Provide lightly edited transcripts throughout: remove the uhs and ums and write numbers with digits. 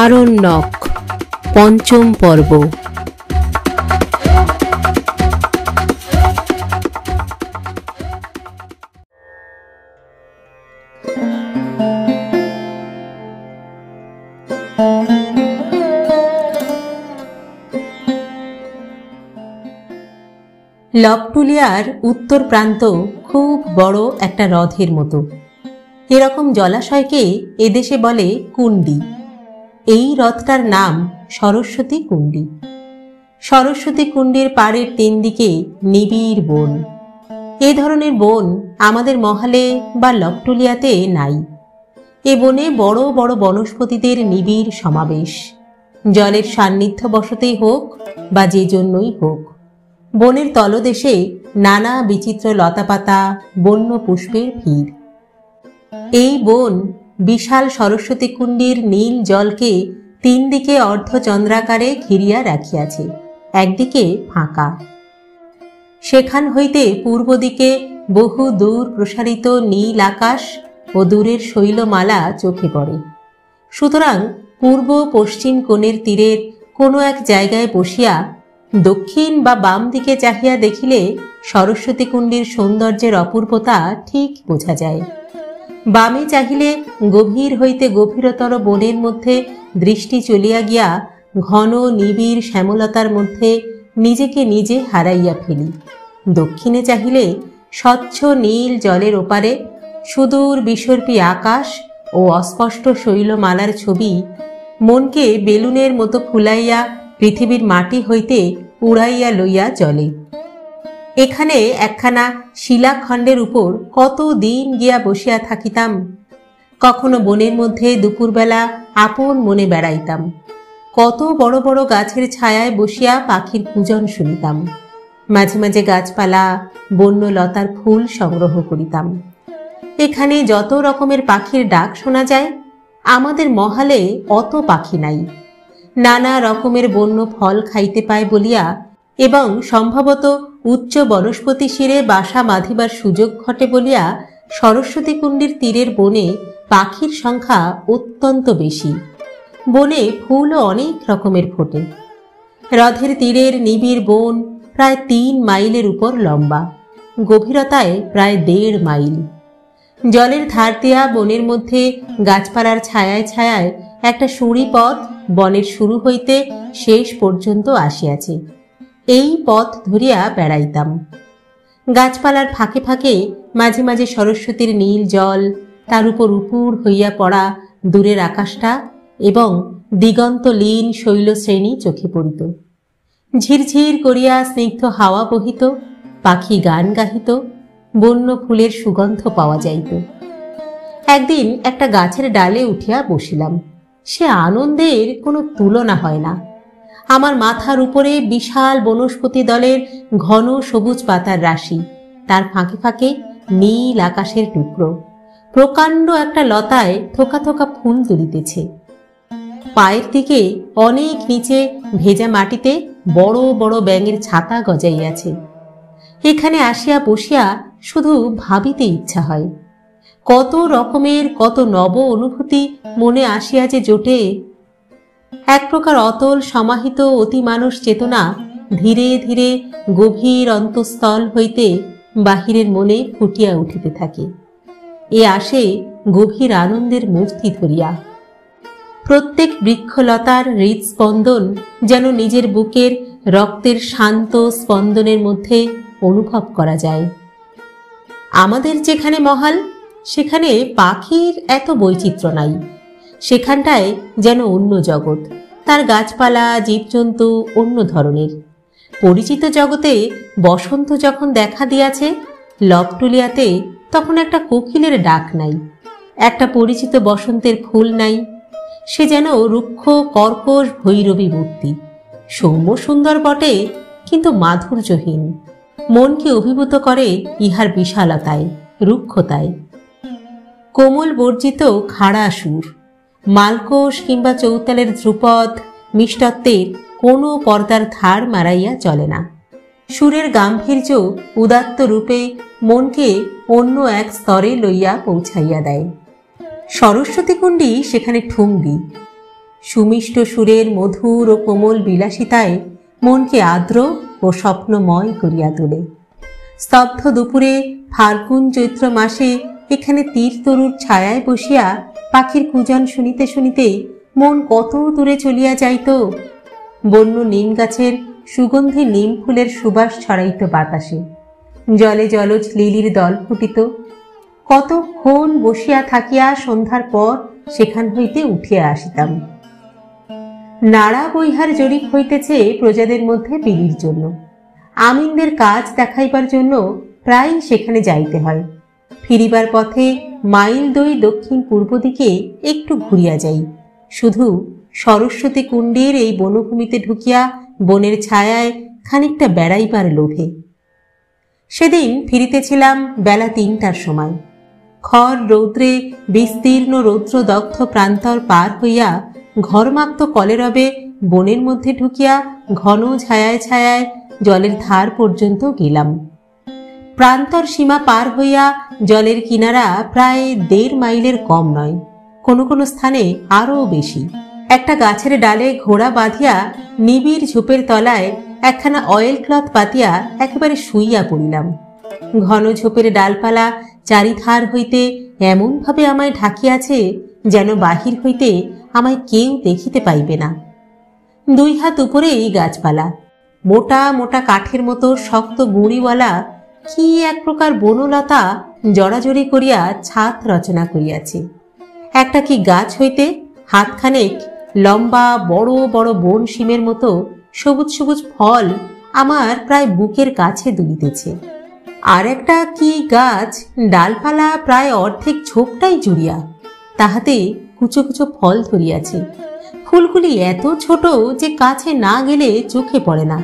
আরণ্যক পঞ্চম পর্ব। লবটুলিয়ার উত্তর প্রান্ত খুব বড় একটা হ্রদের মতো। এরকম জলাশয়কে এদেশে বলে কুণ্ডি। এই হ্রদটার নাম সরস্বতী কুণ্ডি। সরস্বতী কুণ্ডির পাড়ের তিন দিকে নিবিড় বন। এ ধরনের বন আমাদের মহালে বা লবটুলিয়াতে নাই। এ বনে বড় বড় বনস্পতিদের নিবিড় সমাবেশ। জলের সান্নিধ্য বশতেই হোক বা যে জন্যই হোক, বনের তলদেশে নানা বিচিত্র লতাপাতা, বন্য পুষ্পের ভিড়। এই বন বিশাল সরস্বতী কুণ্ডির নীল জলকে তিন দিকে অর্ধচন্দ্রাকারে ঘিরিয়া রাখিয়াছে। একদিকে ফাঁকা, সেখান হইতে পূর্ব দিকে বহু দূর প্রসারিত নীল আকাশ ও দূরের শৈলমালা চোখে পড়ে। সুতরাং পূর্ব পশ্চিম কোণের তীরের কোনো এক জায়গায় বসিয়া দক্ষিণ বা বাম দিকে চাহিয়া দেখিলে সরস্বতী কুণ্ডির সৌন্দর্যের অপূর্বতা ঠিক বোঝা যায়। বামে চাহিলে গভীর হইতে গভীরতর বনের মধ্যে দৃষ্টি চলিয়া গিয়া ঘন নিবিড় শ্যামলতার মধ্যে নিজেকে নিজে হারাইয়া ফেলি। দক্ষিণে চাহিলে স্বচ্ছ নীল জলের ওপারে সুদূর বিসর্পী আকাশ ও অস্পষ্ট শৈলমালার ছবি মনকে বেলুনের মতো ফুলাইয়া পৃথিবীর মাটি হইতে উড়াইয়া লইয়া চলে। এখানে একখানা শিলাখণ্ডের উপর কত দিন গিয়া বসিয়া থাকিতাম। কখনো বনের মধ্যে দুপুরবেলা আপন মনে বেড়াইতাম। কত বড় বড় গাছের ছায়ায় বসিয়া পাখির পূজন শুনিতাম। মাঝে মাঝে গাছপালা, বন্য লতার ফুল সংগ্রহ করিতাম। এখানে যত রকমের পাখির ডাক শোনা যায়, আমাদের মহালে অত পাখি নাই। নানা রকমের বন্য ফল খাইতে পায় বলিয়া এবং সম্ভবত উচ্চ বনস্পতি শিরে বাসা বাঁধিবার সুযোগ ঘটে বলিয়া সরস্বতী কুণ্ডির তীরের বনে পাখির সংখ্যা অত্যন্ত বেশি। বনে ফুলও অনেক রকমের ফোটে। হ্রদের তীরের নিবিড় বন প্রায় 3 মাইলের উপর লম্বা, গভীরতায় প্রায় 1.5 মাইল। জলের ধার দিয়া বনের মধ্যে গাছপালার ছায়ায় ছায়ায় একটা সুঁড়ি পথ বনের শুরু হইতে শেষ পর্যন্ত আসিয়াছে। এই পথ ধরিয়া বেড়াইতাম। গাছপালার ফাঁকে ফাঁকে মাঝে মাঝে সরস্বতীর নীল জল, তার উপর উপুর হইয়া পড়া দূরের আকাশটা এবং দিগন্ত লীন শৈলশ্রেণী চোখে পড়িত। ঝিরঝির করিয়া স্নিগ্ধ হাওয়া বহিত, পাখি গান গাহিত, বন্য ফুলের সুগন্ধ পাওয়া যাইত। একদিন একটা গাছের ডালে উঠিয়া বসিলাম। সে আনন্দের কোনো তুলনা হয় না। আমার মাথার উপরে বিশাল বনস্পতি দলের ঘন সবুজ পাতার রাশি, তার ফাঁকে ফাঁকে নীল আকাশের টুকরো। প্রকাণ্ড একটা লতায় থোকা থোকা ফুল তুলিতেছে। পায়ের দিকে অনেক নিচে ভেজা মাটিতে বড় বড় ব্যাঙের ছাতা গজাইয়াছে। এখানে আসিয়া বসিয়া শুধু ভাবিতে ইচ্ছা হয়। কত রকমের কত নব অনুভূতি মনে আসিয়া যে জোটে। এক প্রকার অতল সমাহিত অতিমানস চেতনা ধীরে ধীরে গভীর অন্তঃস্থল হইতে বাহিরের মনে ফুটিয়া উঠিতে থাকে। এ আসে গভীর আনন্দের মূর্তি ধরিয়া। প্রত্যেক বৃক্ষলতার হৃদস্পন্দন যেন নিজের বুকের রক্তের শান্ত স্পন্দনের মধ্যে অনুভব করা যায়। আমাদের যেখানে মহাল, সেখানে পাখির এত বৈচিত্র্য নাই। সেখানটায় যেন অন্য জগৎ। তার গাছপালা, জীবজন্তু অন্য ধরনের। পরিচিত জগতে বসন্ত যখন দেখা দিয়াছে, লবটুলিয়াতে তখন একটা কোকিলের ডাক নাই, একটা পরিচিত বসন্তের ফুল নাই। সে যেন রুক্ষ কর্কশ ভৈরবী মূর্তি। সৌম্য সুন্দর বটে, কিন্তু মাধুর্যহীন। মনকে অভিভূত করে ইহার বিশালতায়, রুক্ষতায়। কোমল বর্জিত খাড়া সুর, মালকোষ কিংবা চৌতালের ধ্রুপদ মিষ্টত্বের কোনো পর্দার ধার মারাইয়া চলে না। সুরের গাম্ভীর্য উদাত্ত রূপে মনকে অন্য এক স্তরে লইয়া পৌঁছাইয়া দেয়। সরস্বতী কুণ্ডী সেখানে ঠুংরি। সুমিষ্ট সুরের মধুর ও কোমল বিলাসিতায় মনকে আর্দ্র ও স্বপ্নময় করিয়া তোলে। স্তব্ধ দুপুরে ফাল্গুন চৈত্র মাসে এখানে তীরতরুর ছায়ায় বসিয়া পাখির কুজন শুনিতে শুনিতে মন কত দূরে চলিয়া যাইত। বন্য নিম গাছের সুগন্ধি নিম ফুলের সুবাস ছড়াইত বাতাসে। জলে জলজ লিলির দল ফুটিত। কতক্ষণ বসিয়া থাকিয়া সন্ধ্যার পর সেখান হইতে উঠিয়া আসিতাম। নাড়া বৈহার জরিপ হইতেছে প্রজাদের মধ্যে বিলির জন্য। আমিনদের কাজ দেখাইবার জন্য প্রায় সেখানে যাইতে হয়। ফিরিবার পথে মাইল 2 দক্ষিণ পূর্ব দিকে একটু ঘুরিয়া যাই, শুধু সরস্বতী কুণ্ডের এই বনভূমিতে ঢুকিয়া বনের ছায়ায় খানিকটা বেড়াইবার লোভে। সেদিন ফিরিতেছিলাম বেলা 3টার সময়। খড় রৌদ্রে বিস্তীর্ণ রৌদ্রদগ্ধ প্রান্তর পার হইয়া ঘরমাক্ত কলেরবে বনের মধ্যে ঢুকিয়া ঘন ছায়ায় ছায়ায় জলের ধার পর্যন্ত গেলাম। প্রান্তর সীমা পার হইয়া জলের কিনারা প্রায় 1.5 মাইলের কম নয়, কোনো কোনো স্থানে আরও বেশি। একটা গাছের ডালে ঘোড়া বাঁধিয়া নিবিড় ঝোপের তলায় একখানা অয়েল ক্লথ পাতিয়া একেবারে শুইয়া পড়িলাম। ঘন ঝোপের ডালপালা চারিধার হইতে এমনভাবে আমায় ঢাকিয়াছে যেন বাহির হইতে আমায় কেউ দেখিতে পাইবে না। 2 হাত উপরে এই গাছপালা, মোটা মোটা কাঠের মতো শক্ত গুঁড়িওয়ালা কি এক প্রকার বনলতা জড়াজড়ি করিয়া ছাদ রচনা করিয়াছে। একটা কি গাছ হইতে হাতখানেক লম্বা বড় বড় বন শিমের মতো সবুজ সবুজ ফল আমার প্রায় বুকের কাছে দুলিতেছে। আর একটা কি গাছ ডালপালা প্রায় অর্ধেক ঝোপটাই জুড়িয়া, তাহাতে কুচো কুচো ফল ধরিয়াছে। ফুলগুলি এত ছোট যে কাছে না গেলে চোখে পড়ে না,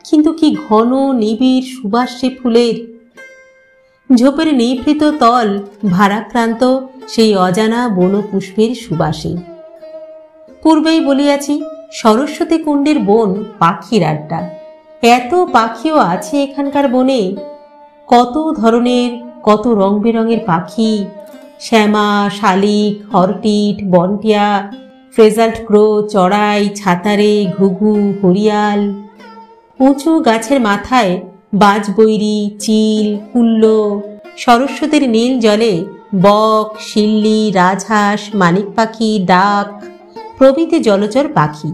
কিন্তু কি ঘন নিবিড় সুবাস সে ফুলের। ঝোপের নিভৃত তল ভারাক্রান্ত সেই অজানা বনপুষ্পের সুবাসে। পূর্বেই বলিয়াছি, সরস্বতী কুণ্ডের বন পাখির আড্ডা। এত পাখিও আছে এখানকার বনে, কত ধরনের কত রং বেরঙের পাখি। শ্যামা, শালিক, হরটিট, বনটিয়া, ফ্রেজাল্ট ক্রো, চড়াই, ছাতারে, ঘুঘু, হরিয়াল। উঁচু গাছের মাথায় বাজবৈরি, চিল, কুল্লো। সরস্বতীর নীল জলে বক, শিল্লি, রাজহাঁস, মানিক পাখি, ডাক প্রভৃতি জলচর পাখি।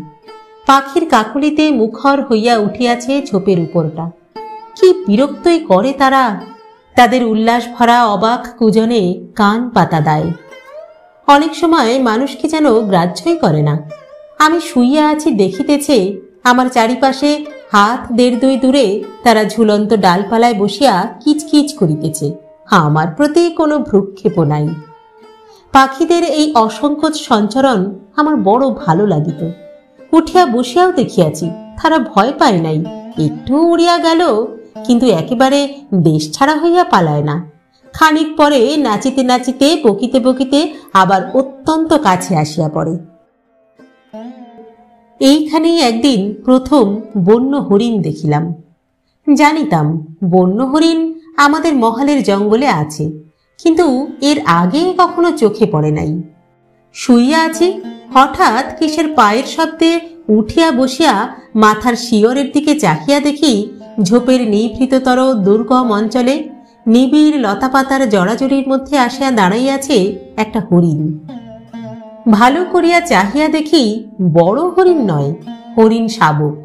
পাখির কাকলিতে মুখর হইয়া উঠিয়াছে ঝোপের উপরটা। কি বিরক্তই করে তারা, তাদের উল্লাস ভরা অবাক কুজনে কান পাতা দেয়। অনেক সময় মানুষকে যেন গ্রাহ্যই করে না। আমি শুইয়া আছি দেখিতেছে, আমার চারিপাশে হাত 1.5 দূরে তারা ঝুলন্ত ডালপালায় বসিয়া কিচকিচ করিতেছে। আমার প্রতি কোনো ভ্রুক্ষেপ নাই। পাখিদের এই অসংকোচ সঞ্চরণ আমার বড় ভালো লাগিত। উঠিয়া বসিয়াও দেখিয়াছি, তারা ভয় পায় নাই। একটু উড়িয়া গেল, কিন্তু একেবারে দেশ ছাড়া হইয়া পালায় না। খানিক পরে নাচিতে নাচিতে বকিতে বকিতে আবার অত্যন্ত কাছে আসিয়া পড়ে। এইখানেই একদিন প্রথম বন্য হরিণ দেখিলাম। জানিতাম বন্য হরিণ আমাদের মহলের জঙ্গলে আছে, কিন্তু এর আগে কখনো চোখে পড়ে নাই। শুইয়া আছি, হঠাৎ কিসের পায়ের শব্দে উঠিয়া বসিয়া মাথার শিয়রের দিকে চাহিয়া দেখি ঝোপের নিভৃততর দুর্গম অঞ্চলে নিবিড় লতাপাতার জড়াজড়ির মধ্যে আসিয়া দাঁড়াইয়াছে একটা হরিণ। ভালো করিয়া চাহিয়া দেখি বড় হরিণ নয়, হরিণ শাবক।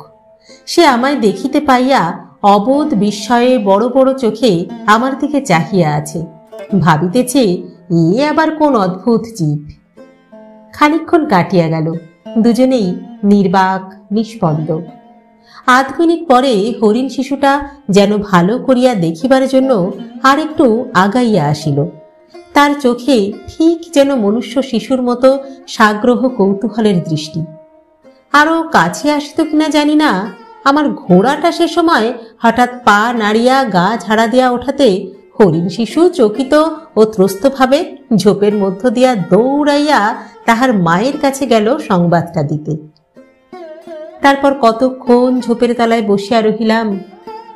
সে আমায় দেখিতে পাইয়া অবোধ বিস্ময়ে বড় বড় চোখে আমার দিকে চাহিয়া আছে। ভাবিতেছে এ আবার কোন অদ্ভুত জীব। খানিকক্ষণ কাটিয়া গেল, দুজনেই নির্বাক নিষ্পন্দ। 8 মিনিট পরে হরিণ শিশুটা যেন ভালো করিয়া দেখিবার জন্য আর একটু আগাইয়া আসিল। তার চোখে ঠিক যেন মনুষ্য শিশুর মতো সাগ্রহ কৌতূহলের দৃষ্টি। আরো কাছে আসিত কিনা জানি না, আমার ঘোড়াটা সে সময় হঠাৎ পা নাড়িয়া গা ঝাড়া দিয়া ওঠাতে হরিণ শিশু চকিত ও ত্রস্তভাবে ঝোপের মধ্য দিয়া দৌড়াইয়া তাহার মায়ের কাছে গেল সংবাদটা দিতে। তারপর কতক্ষণ ঝোপের তলায় বসিয়া রহিলাম।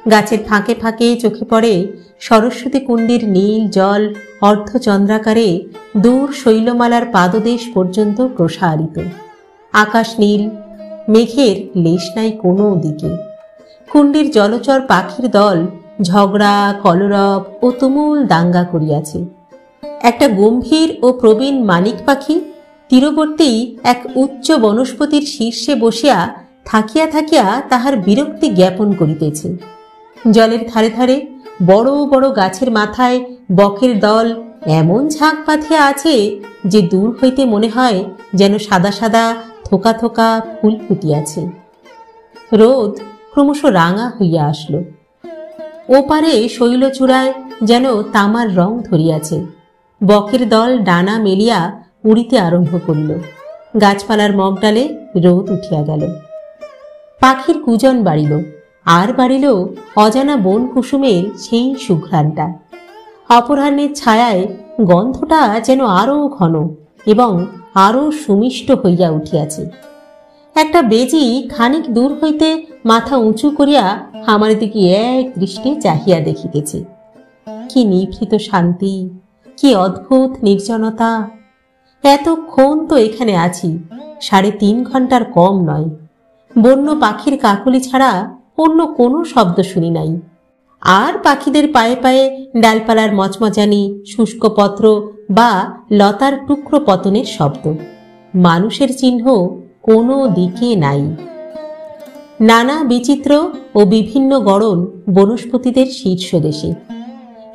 গাছের ফাঁকে ফাঁকে চোখে পড়ে সরস্বতী কুণ্ডীর নীল জল অর্ধচন্দ্রাকারে দূর শৈলমালার পাদদেশ পর্যন্ত প্রসারিত। আকাশ নীল, মেঘের লেশ নাই কোনো দিকে। কুণ্ডীর জলচর পাখির দল ঝগড়া, কলরব ও তুমুল দাঙ্গা করিয়াছে। একটা গম্ভীর ও প্রবীণ মানিক পাখি তীরবর্তী এক উচ্চ বনস্পতির শীর্ষে বসিয়া থাকিয়া থাকিয়া তাহার বিরক্তি জ্ঞাপন করিতেছে। জলের ধারে ধারে বড় বড় গাছের মাথায় বকের দল এমন ঝাঁক বাঁধিয়া আছে যে দূর হইতে মনে হয় যেন সাদা সাদা থোকা থোকা ফুল ফুটিয়াছে। রোদ ক্রমশ রাঙা হইয়া আসলো। ওপারে শৈলচূড়ায় যেন তামার রং ধরিয়াছে। বকের দল ডানা মেলিয়া উড়িতে আরম্ভ করিল। গাছপালার মগডালে রোদ উঠিয়া গেল। পাখির কুজন বাড়িল, আর বাড়িল অজানা বন কুসুমের সেই সুঘ্রাণটা। অপরাহ্নের ছায়ায় গন্ধটা যেন আরও ঘন এবং আরও সুমিষ্ট হইয়া উঠিয়াছে। একটা বেজি খানিক দূর হইতে মাথা উঁচু করিয়া আমার দিকে এক দৃষ্টে চাহিয়া দেখিতেছে। কি নিভৃত শান্তি, কি অদ্ভুত নির্জনতা! এতক্ষণ তো এখানে আছি, 3.5 ঘন্টার কম নয়। বন্য পাখির কাকলি ছাড়া অন্য কোনো শব্দ শুনি নাই। আর পাখিদের পায়ে পায়ে ডালপালার মচমচানি, শুষ্ক পত্র বা লতার টুকরো পতনের শব্দ। মানুষের চিহ্ন কোনো দিকে নাই। নানা বিচিত্র ও বিভিন্ন গড়ন বনস্পতিদের শীর্ষদেশে।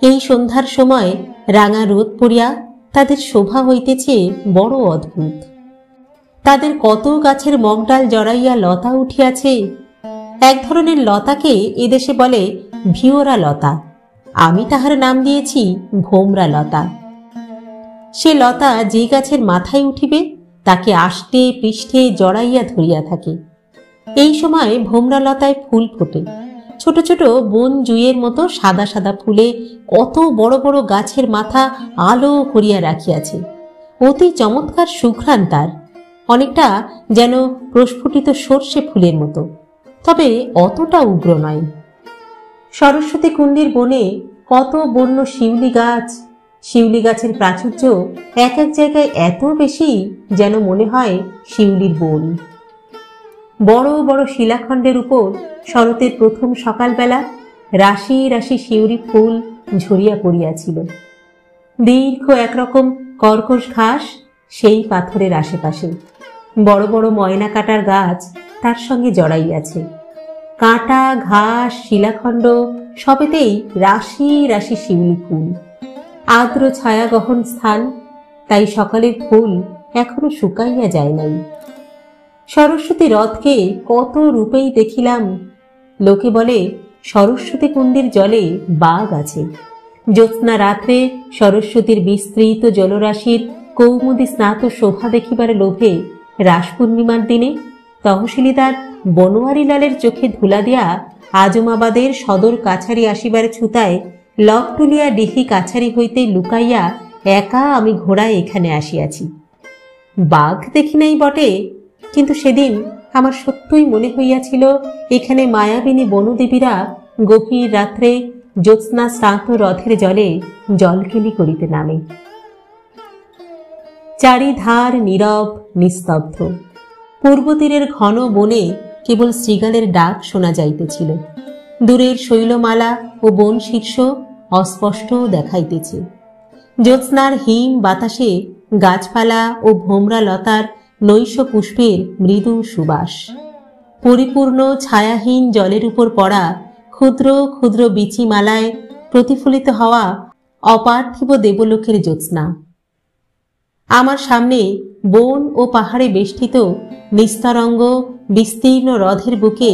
এই সন্ধ্যার সময় রাঙা রোদ পড়িয়া তাদের শোভা হইতেছে বড় অদ্ভুত। তাদের কত গাছের মগডাল জড়াইয়া লতা উঠিয়াছে। এক ধরনের লতাকে এদেশে বলে ভিওরা লতা, আমি তাহার নাম দিয়েছি ভোমরা লতা। সে লতা যে গাছের মাথায় উঠিবে তাকে আষ্টে পৃষ্ঠে জড়াইয়া ধরিয়া থাকে। এই সময় ভোমরা লতায় ফুল ফোটে, ছোট ছোট বন জুঁইয়ের মতো সাদা সাদা ফুলে কত বড় বড় গাছের মাথা আলো করিয়া রাখিয়াছে। অতি চমৎকার সুঘ্রাণ তার, অনেকটা যেন প্রস্ফুটিত সর্ষে ফুলের মতো, তবে অতটা উগ্র নয়। সরস্বতী কুণ্ডীর বনে কত বন্য শিউলি গাছ। শিউলি গাছের প্রাচুর্য এক এক জায়গায় এত বেশি যেন মনে হয় শিউলির বন। বড় বড় শিলাখণ্ডের উপর শরতের প্রথম সকালবেলা রাশি রাশি শিউরি ফুল ঝরিয়া পড়িয়াছিল। দীর্ঘ একরকম কর্কশ ঘাস সেই পাথরের আশেপাশে। বড় বড় ময়না কাটার গাছ তার সঙ্গে জড়াইয়াছে। কাঁটা, ঘাস, শিলাখণ্ড সবেতেই রাশি রাশি শিউলি ফুল। আর্দ্র ছায়া গহন স্থান, তাই সকালের ফুল এখনো শুকাইয়া যায় নাই। সরস্বতী রথকে কত রূপেই দেখিলাম। লোকে বলে সরস্বতী কুণ্ডীর জলে বাঘ আছে। জ্যোৎস্না রাত্রে সরস্বতীর বিস্তৃত জলরাশির কৌমুদী স্নাত শোভা দেখিবার লোভে রাস পূর্ণিমার দিনে তহসিলদার বনোয়ারিলালের চোখে ধুলা দিয়া আজমাবাদের সদর কাছারি আসিবার ছুতায় লকটুলিয়া ডিহি কাছারি হইতে লুকাইয়া একা আমি ঘোড়ায় এখানে আসিয়াছি। বাঘ দেখি নাই বটে, কিন্তু সেদিন আমার সত্যই মনে হইয়াছিল এখানে মায়াবিনী বনদেবীরা গভীর রাত্রে জ্যোৎস্না স্নাত রথের জলে জলকেলি করিতে নামে। চারিধার নীরব নিস্তব্ধ। পূর্ব তীরের ঘন বনে কেবল শৃগালের ডাক শোনা যাইতেছিল। দূরের শৈলমালা ও বন শীর্ষ অস্পষ্ট দেখাইতেছে। জ্যোৎস্নার হিম বাতাসে গাছপালা ও ভোমরা লতার নৈশ পুষ্পের মৃদু সুবাস। পরিপূর্ণ ছায়াহীন জলের উপর পড়া ক্ষুদ্র ক্ষুদ্র বিচিমালায় প্রতিফলিত হওয়া অপার্থিব দেবলোকের জ্যোৎস্না। আমার সামনে বন ও পাহাড়ে বেষ্টিত নিস্তরঙ্গ বিস্তীর্ণ হ্রদের বুকে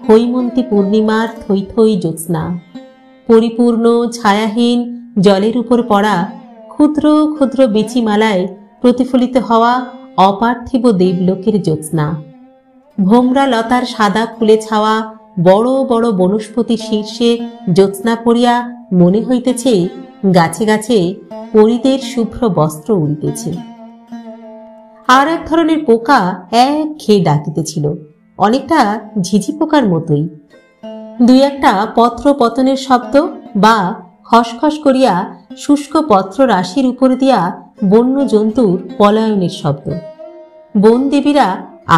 হৈমন্তী পূর্ণিমার থই থই জ্যোৎস্না। পরিপূর্ণ ছায়াহীন জলের উপর পড়া ক্ষুদ্র ক্ষুদ্র বিচিমালায় প্রতিফলিত হওয়া অপার্থিব দেবলোকের জ্যোৎস্না। ভোমরা লতার সাদা ফুলে ছাওয়া বড় বড় বনস্পতি শীর্ষে জ্যোৎস্না পড়িয়া মনে হইতেছে গাছে গাছে পরীদের শুভ্র বস্ত্র উড়িতেছে। আর এক ধরনের পোকা এক খেয়ে ডাকিতেছিল, অনেকটা ঝিঝি পোকার মতোই। দুই একটা পত্র পতনের শব্দ বা খসখস করিয়া শুষ্ক পত্র রাশির উপর দিয়া বন্য জন্তুর পলায়নের শব্দ। বন দেবীরা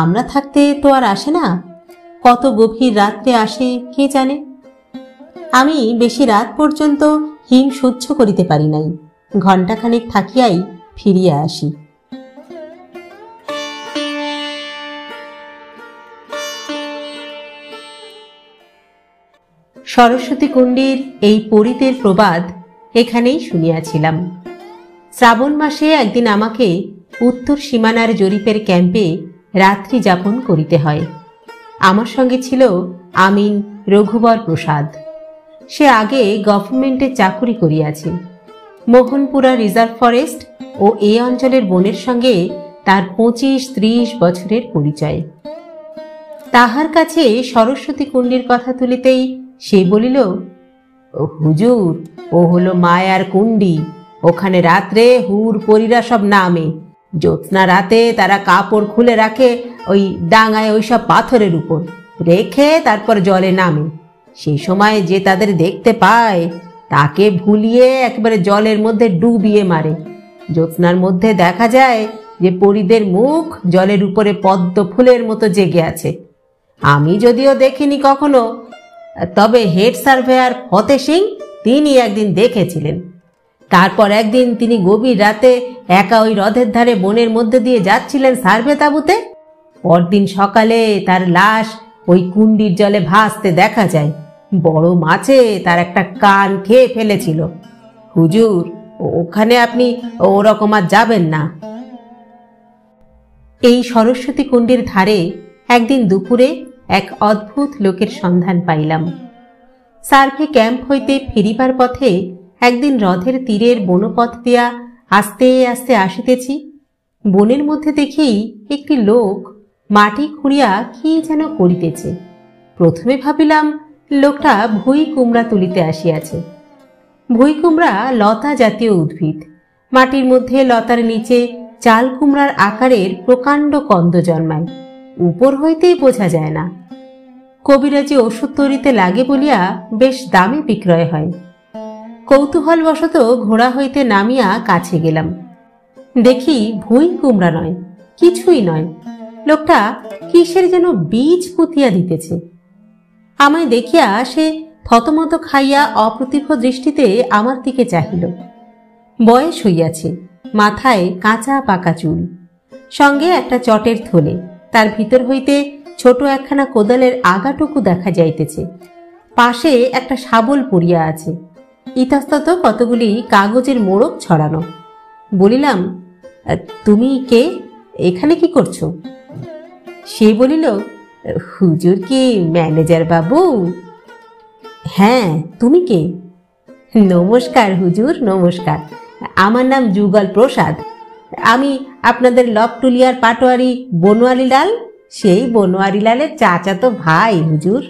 আমরা থাকতে তো আর আসে না, কত গভীর রাত্রে আসে কে জানে। আমি বেশি রাত পর্যন্ত হিম সহ্য করিতে পারি নাই, ঘণ্টাখানেক থাকিয়াই ফিরিয়া আসি। সরস্বতী কুণ্ডীর এই পরিতের প্রবাদ এখানেই শুনিয়াছিলাম। শ্রাবণ মাসে একদিন আমাকে উত্তর সীমানার জরিপের ক্যাম্পে রাত্রি যাপন করিতে হয়। আমার সঙ্গে ছিল আমিন রঘুবর প্রসাদ। সে আগে গভর্নমেন্টে চাকুরি করিয়াছে। মোহনপুরা রিজার্ভ ফরেস্ট ও এই অঞ্চলের বনের সঙ্গে তার 25-30 বছরের পরিচয়। তাহার কাছে সরস্বতী কুণ্ডীর কথা তুলিতেই সে বলিল, হুজুর, ও হলো মায়ার কুণ্ডি, ওখানে রাত্রে হুর পরীরা সব নামে। জ্যোৎস্না রাতে তারা কাপড় খুলে রাখে ওই ডাঙায় ওইসব পাথরের উপর রেখে তারপর জলে নামে। সেই সময় যে তাদের দেখতে পায় তাকে ভুলিয়ে একেবারে জলের মধ্যে ডুবিয়ে মারে। জ্যোৎস্নার মধ্যে দেখা যায় যে পরীদের মুখ জলের উপরে পদ্ম ফুলের মতো জেগে আছে। আমি যদিও দেখিনি কখনো, তবে হেড সার্ভেয়ার ফতে সিং তিনি একদিন দেখেছিলেন। তারপর একদিন তিনি গভীর রাতে একা ওই হ্রদের ধারে বনের মধ্যে দিয়ে যাচ্ছিলেন সার্ভে তাঁবুতে। পরদিন সকালে তার লাশ ওই কুণ্ডির জলে ভাসতে দেখা যায়। বড় মাছে তার একটা কান খেয়ে ফেলেছিল। হুজুর, ওখানে আপনি ওরকম আর যাবেন না। এই সরস্বতী কুণ্ডীর ধারে একদিন দুপুরে এক অদ্ভুত লোকের সন্ধান পাইলাম। সার্ভে ক্যাম্প হইতে ফিরিবার পথে একদিন হ্রদের তীরের বনপথ দিয়া আস্তে আস্তে আসিতেছি। বনের মধ্যে দেখি একটি লোক মাটি খুঁড়িয়া কি যেন করিতেছে। প্রথমে ভাবিলাম লোকটা ভুই কুমড়া তুলিতে আসিয়াছে। ভুই কুমড়া লতা জাতীয় উদ্ভিদ। মাটির মধ্যে লতার নিচে চাল কুমড়ার আকারের প্রকাণ্ড কন্দ জন্মায়, উপর হইতেই বোঝা যায় না। কবিরাজি ওষুধ তৈরিতে লাগে বলিয়া বেশ দামে বিক্রয় হয়। কৌতূহলবশত ঘোড়া হইতে নামিয়া কাছে গেলাম। দেখি ভুই কুমড়া নয়, কিছুই নয়, লোকটা কিসের যেন বীজ পুঁতিয়া দিতেছে। আমায় দেখিয়া সে থতমত খাইয়া অপ্রতিভ দৃষ্টিতে আমার দিকে চাহিল। বয়স হইয়াছে, মাথায় কাঁচা পাকা চুল, সঙ্গে একটা চটের থলে, তার ভিতর হইতে ছোট একখানা কোদালের আগাটুকু দেখা যাইতেছে। পাশে একটা শাবল পড়িয়া আছে, ইতস্তত কতগুলি কাগজের মোড়ক ছড়ানো। বলিলাম, তুমি কে, এখানে কি করছো? সে বলিল, হুজুর কি ম্যানেজার বাবু? হ্যাঁ, তুমি কে? নমস্কার হুজুর, নমস্কার। আমার নাম যুগল প্রসাদ। আমি আপনাদের লকটুলিয়ার পাটোয়ারি বনোয়ারি লাল, সেই বনোয়ারি লালের চাচাতো ভাই হুজুর।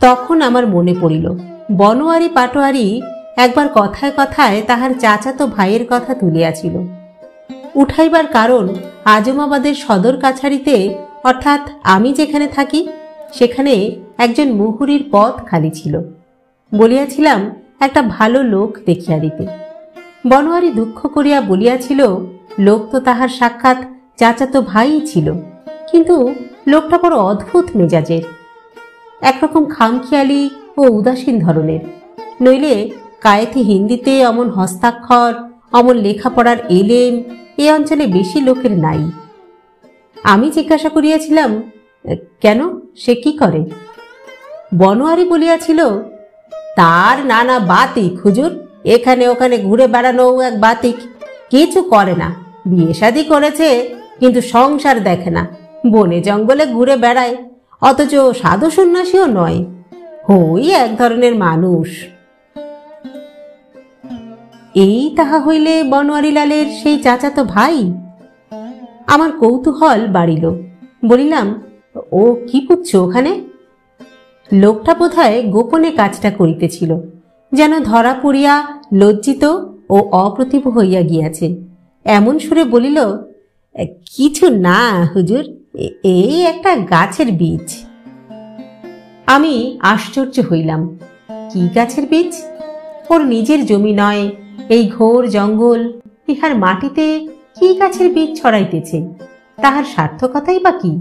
তখন আমার মনে পড়িল, বনোয়ারি পাটোয়ারি একবার কথায় কথায় তাহার চাচাতো ভাইয়ের কথা তুলিয়াছিল। উঠাইবার কারণ, আজমাবাদের সদর কাছারিতে, অর্থাৎ আমি যেখানে থাকি সেখানে একজন মুহুরির পদ খালি ছিল। বলিয়াছিলাম একটা ভালো লোক দেখিয়া দিতে। বনোয়ারি দুঃখ করিয়া বলিয়াছিল, লোক তো তাহার সাক্ষাৎ চাচাতো ভাই ছিল, কিন্তু লোকটা বড় অদ্ভুত মেজাজের, একরকম খামখেয়ালি ও উদাসীন ধরনের। নইলে কায়েতি হিন্দিতে অমন হস্তাক্ষর, অমন লেখাপড়ার এলেম এ অঞ্চলে বেশি লোকের নাই। আমি জিজ্ঞাসা করিয়াছিলাম, কেন, সে কি করে? বনোয়ারি বলিয়াছিল, তার নানা বাতিক হুজুর, এখানে ওখানে ঘুরে বেড়ানো এক বাতিক, কিছু করে না। বিয়ে শাদী করেছে কিন্তু সংসার দেখে না, বনে জঙ্গলে ঘুরে বেড়ায়, অথচ সাধু সন্ন্যাসীও নয়, ওই এক ধরনের মানুষ। এই তাহা হইলে বনোয়ারি লালের সেই চাচাতো ভাই? আমার কৌতূহল বাড়িল। বলিলাম, ও কি পুচ্ছ ওখানে? লোকটা বোধহয় গোপনে কাজটা করিতেছিল, যেন ধরা পড়িয়া লজ্জিত ও অপ্রতিভ হইয়া গিয়াছে। এমন সুরে বলিল, কিছু না হুজুর, এই একটা গাছের বীজ। আমি আশ্চর্য হইলাম। কি গাছের বীজ? ওর নিজের জমি নয়, এই ঘোর জঙ্গল, ইহার মাটিতে কি গাছের বীজ ছড়াইতেছে? তাহার সার্থকতাই বা কি?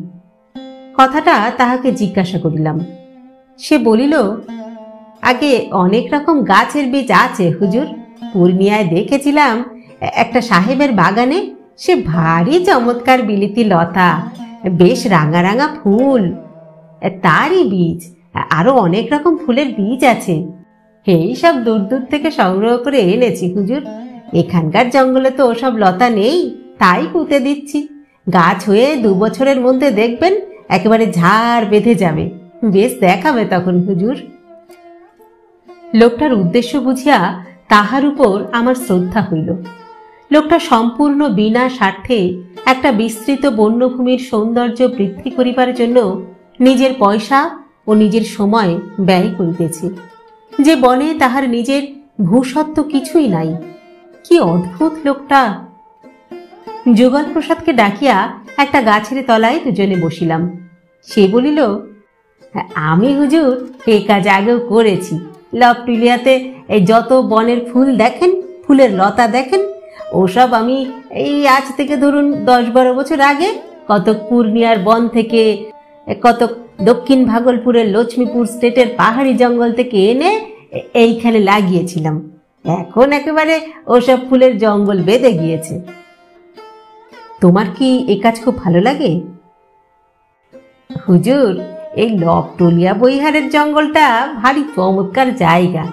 কথাটা তাহাকে জিজ্ঞাসা করিলাম। সে বলিল, আগে অনেক রকম গাছের বীজ আছে হুজুর। পূর্ণিয়ায় দেখেছিলাম একটা সাহেবের বাগানে, সে ভারী চমৎকার বিলিতি লতা, বেশ রাঙা রাঙা ফুল, তারই বীজ। আরো অনেক রকম ফুলের বীজ আছে। এই সব দূর দূর থেকে সংগ্রহ করে এনেছি হুজুর। এখানকার জঙ্গলে তো ওসব লতা নেই, তাই পুঁতে দিচ্ছি। গাছ হয়ে 2 বছরের মধ্যে দেখবেন একেবারে ঝাড় বেঁধে যাবে, বেশ দেখাবে তখন হুজুর। লোকটার উদ্দেশ্য বুঝিয়া তাহার উপর আমার শ্রদ্ধা হইল। লোকটা সম্পূর্ণ বিনা স্বার্থে একটা বিস্তৃত বন্যভূমির সৌন্দর্য বৃদ্ধি করিবার জন্য নিজের পয়সা ও নিজের সময় ব্যয় করিতেছে, যে বনে তাহার নিজের ভূসত্ব কিছুই নাই। কি অদ্ভুত লোকটা! যুগল প্রসাদকে ডাকিয়া একটা গাছের তলায় দুজনে বসিলাম। সে বলিল, আমি হুজুর এ কাজ আগেও করেছি। লকটুলিয়াতে এই যত বনের ফুল দেখেন, ফুলের লতা দেখেন, ওসব আমি এই আজ থেকে ধরুন 10-12 বছর আগে কতক পূর্ণিয়ার বন থেকে, কতক দক্ষিণ ভাগলপুরের লক্ষ্মীপুর স্টেটের পাহাড়ি জঙ্গল থেকে এনে এইখানে লাগিয়েছিলাম। এখন একেবারে ওসব ফুলের জঙ্গল বেঁধে গিয়েছে। তোমার কি এই কাজ খুব ভালো লাগে? হুজুর, এই লকটলিয়া বৈহারের জঙ্গলটা ভারী চমৎকার জায়গা।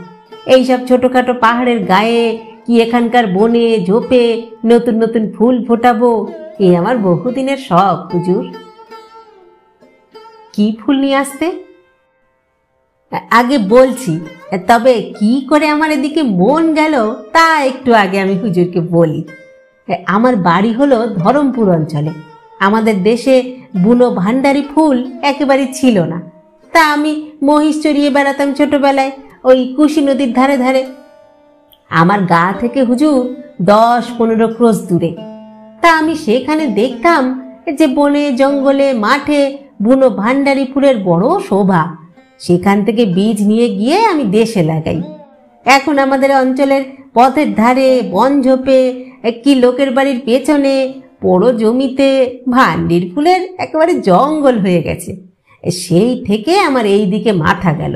এইসব ছোটখাটো পাহাড়ের গায়ে কি এখানকার বনে ঝোপে নতুন নতুন ফুল ফোটাবো, এ আমার বহুদিনের শখ হুজুর। কি ফুল নিয়ে আসতে? আগে বলছি, তবে কি করে আমার এদিকে মন গেল তা একটু আগে আমি হুজুরকে বলি। আমার বাড়ি হলো ধরমপুর অঞ্চলে। আমাদের দেশে বুনো ভান্ডারি ফুল একেবারে ছিল না, তা আমি মহিষ চড়িয়ে বেড়াতাম ছোটবেলায় ওই কুশি নদীর ধারে ধারে। আমার গা থেকে হুজুর 10-15 ক্রোশ দূরে। তা আমি সেখানে দেখতাম যে বনে জঙ্গলে মাঠে বুনো ভান্ডারি ফুলের বড় শোভা। সেখান থেকে বীজ নিয়ে গিয়ে আমি দেশে লাগাই। এখন আমাদের অঞ্চলের পথের ধারে, বন ঝোপে, কি লোকের বাড়ির পেছনে, বড় জমিতে ভান্ডির ফুলের একেবারে জঙ্গল হয়ে গেছে। সেই থেকে আমার এই দিকে মাথা গেল,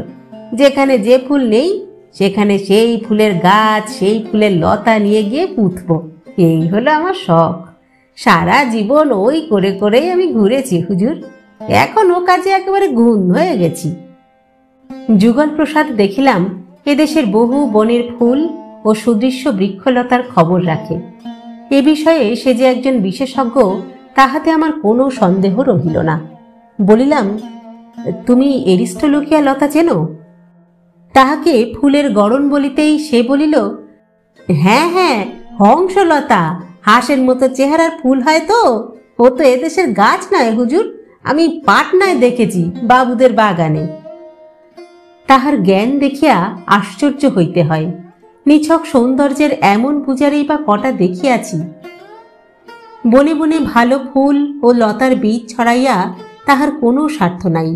যেখানে যে ফুল নেই সেখানে সেই ফুলের গাছ, সেই ফুলের লতা নিয়ে গিয়ে পুঁতব। এই হলো আমার শখ। সারা জীবন ওই করে করেই আমি ঘুরেছি হুজুর। এখন ও কাজে একেবারে গুণ হয়ে গেছি। যুগল প্রসাদ দেখিলাম এদেশের বহু বনের ফুল ও সুদৃশ্য বৃক্ষলতার খবর রাখে। এ বিষয়ে সে যে একজন বিশেষজ্ঞ তাহাতে আমার কোনো সন্দেহ রহিল না। বলিলাম, তুমি এরিস্টোলোকিয়া লতা চেনো? তাহাকে ফুলের গড়ন বলিতেই সে বলিল, হ্যাঁ হ্যাঁ, হংসলতা, হাঁসের মতো চেহারার ফুল হয় তো। ও তো এদেশের গাছ নয় হুজুর, আমি পাটনায় দেখেছি বাবুদের বাগানে। তাহার জ্ঞান দেখিয়া আশ্চর্য হইতে হয়। নিছক সৌন্দর্যের এমন পূজারেই বা কটা দেখিয়াছি। বনে বনে ভালো ফুল ও লতার বীজ ছড়াইয়া তাহার কোনো স্বার্থ নাই,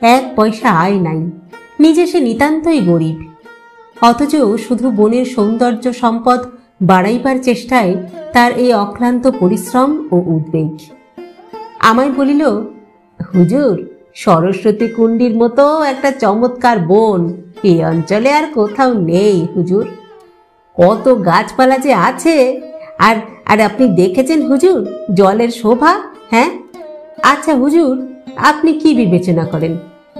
1 পয়সা আয় নাই। নিজে সে নিতান্তই গরিব, অথচ শুধু বনের সৌন্দর্য সম্পদ বাড়াইবার চেষ্টায় তার এই অক্লান্ত পরিশ্রম ও উদ্বেগ। আমায় বলিল, হুজুর, সরস্বতী কুণ্ডির মতো একটা চমৎকার বন এই অঞ্চলে আর কোথাও নেই হুজুর। কত গাছপালা যে আছে! আর আর আপনি দেখেছেন হুজুর জলের শোভা? হ্যাঁ, আচ্ছা হুজুর, আপনি কি বিবেচনা করেন,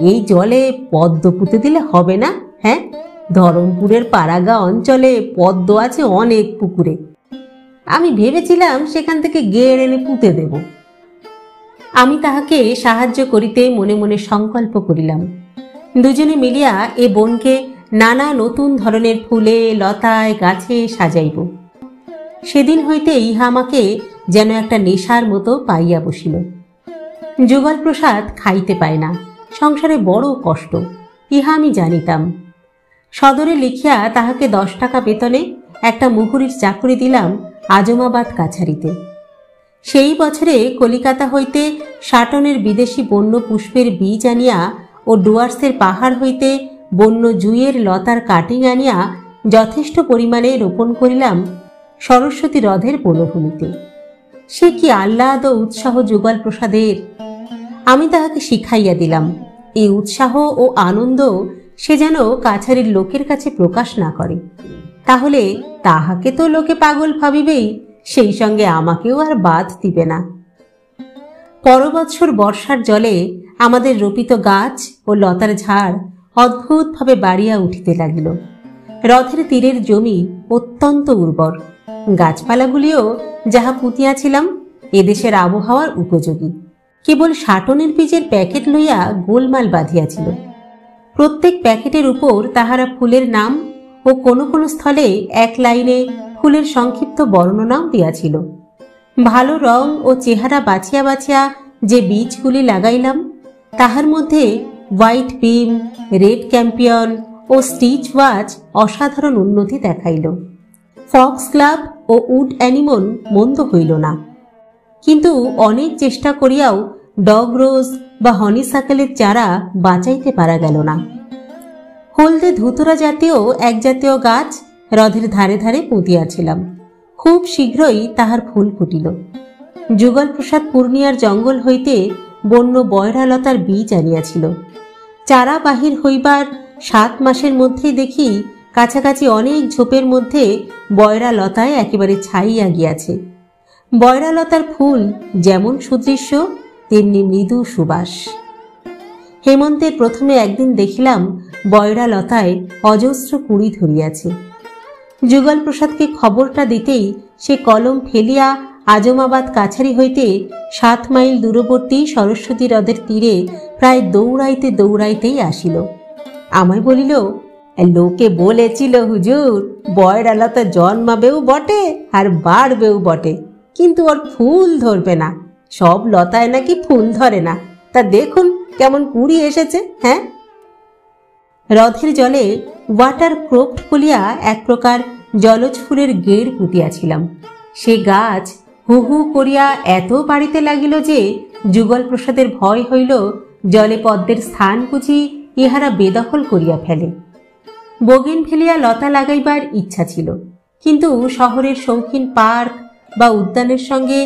এই জলে পদ্ম পুঁতে দিলে হবে না? হ্যাঁ, ধরমপুরের পাড়াগা অঞ্চলে পদ্ম আছে অনেক পুকুরে। আমি ভেবেছিলাম সেখান থেকে গেড়ে এনে পুঁতে দেব। আমি তাহাকে সাহায্য করিতে মনে মনে সংকল্প করিলাম। দুজনে মিলিয়া এ বনকে নানা নতুন ধরনের ফুলে, লতায়, গাছে সাজাইব। সেদিন হইতে ইহা আমাকে যেন একটা নেশার মতো পাইয়া বসিল। যুগল প্রসাদ খাইতে পায় না, সংসারে বড় কষ্ট, ইহা আমি জানিতাম। সদরে লিখিয়া তাহাকে 10 টাকা বেতনে একটা মুহুরির চাকরি দিলাম আজমাবাদ কাছারিতে। সেই বছরে কলিকাতা হইতে 60 টনের বিদেশি বন্য পুষ্পের বীজ আনিয়া ও ডুয়ার্সের পাহাড় হইতে বন্য জুঁইয়ের লতার কাটিং আনিয়া যথেষ্ট পরিমাণে রোপণ করিলাম সরস্বতী হ্রদের বনভূমিতে। সে কি আহ্লাদ ও উৎসাহ যুগল প্রসাদের! আমি তাহাকে শিখাইয়া দিলাম এই উৎসাহ ও আনন্দ সে যেন কাছারির লোকের কাছে প্রকাশ না করে, তাহলে তাহাকে তো লোকে পাগল ভাবিবেই, সেই সঙ্গে আমাকেও আর বাদ দিবে না। পরবৎসর বর্ষার জলে আমাদের রোপিত গাছ ও লতার ঝাড় অদ্ভুতভাবে বাড়িয়া উঠিতে লাগিল। হ্রদের তীরের জমি অত্যন্ত উর্বর, গাছপালাগুলিও যাহা পুঁতিয়াছিলাম এদেশের আবহাওয়ার উপযোগী। কেবল সাটনের বীজের প্যাকেট লইয়া গোলমাল বাঁধিয়াছিল। প্রত্যেক প্যাকেটের উপর তাহারা ফুলের নাম ও কোনো কোনো স্থলে এক লাইনে ফুলের সংক্ষিপ্ত বর্ণনাও দিয়াছিল। ভালো রং ও চেহারা বাছিয়া বাছিয়া যে বীজগুলি লাগাইলাম তাহার মধ্যে হোয়াইট বিম, রেড ক্যাম্পিয়ন ও স্টিচ ওয়াচ অসাধারণ উন্নতি দেখাইল। ফক্স ক্লাব ও উড অ্যানিমন মন্দ হইল না, কিন্তু অনেক চেষ্টা করিয়াও ডগ রোজ বা হনিসাকেলের চারা বাঁচাইতে পারা গেল না। হলদে ধুতরা জাতীয় এক জাতীয় গাছ হ্রদের ধারে ধারে পুঁতিয়াছিলাম। খুব শীঘ্রই তাহার ফুল ফুটিল। যুগল প্রসাদ পূর্ণিয়ার জঙ্গল হইতে বন্য বয়রালতার বীজ আনিয়াছিল। চারা বাহির হইবার 7 মাসের মধ্যেই দেখি কাছাকাছি অনেক ঝোপের মধ্যে বয়রালতায় একেবারে ছাইয়া গিয়াছে। বয়রালতার ফুল যেমন সুদৃশ্য তেমনি মৃদু সুবাস। হেমন্তের প্রথমে একদিন দেখিলাম বয়রালতায় অজস্র কুঁড়ি ধরিয়াছে। যুগল প্রসাদকে খবরটা দিতেই সে কলম ফেলিয়া আজমাবাদ কাছারি হইতে 7 মাইল দূরবর্তী সরস্বতী হ্রদের তীরে প্রায় দৌড়াইতে দৌড়াইতেই আসিল। আমায় বলিল, লোকে বলেছিল হুজুর বয়রালতা জন্মাবেও বটে আর বাড়বেও বটে, কিন্তু ওর ফুল ধরবে না। সব লতায় নাকি ফুল ধরে না, তা দেখুন কেমন কুঁড়ি এসেছে। হ্যাঁ, হ্রদের জলে ওয়াটার ক্রোপ্ট বলিয়া এক প্রকার জলজ ফুলের গেড় পুঁতিয়াছিলাম। সে গাছ হু হু করিয়া এত বাড়িতে লাগিল যে যুগল প্রসাদের ভয় হইল জলে পদ্মের স্থান বুঝি ইহারা বেদখল করিয়া ফেলে। বোগেনভেলিয়া লতা লাগাইবার ইচ্ছা ছিল, কিন্তু শহরের শৌখিন পার্ক বা উদ্যানের সঙ্গে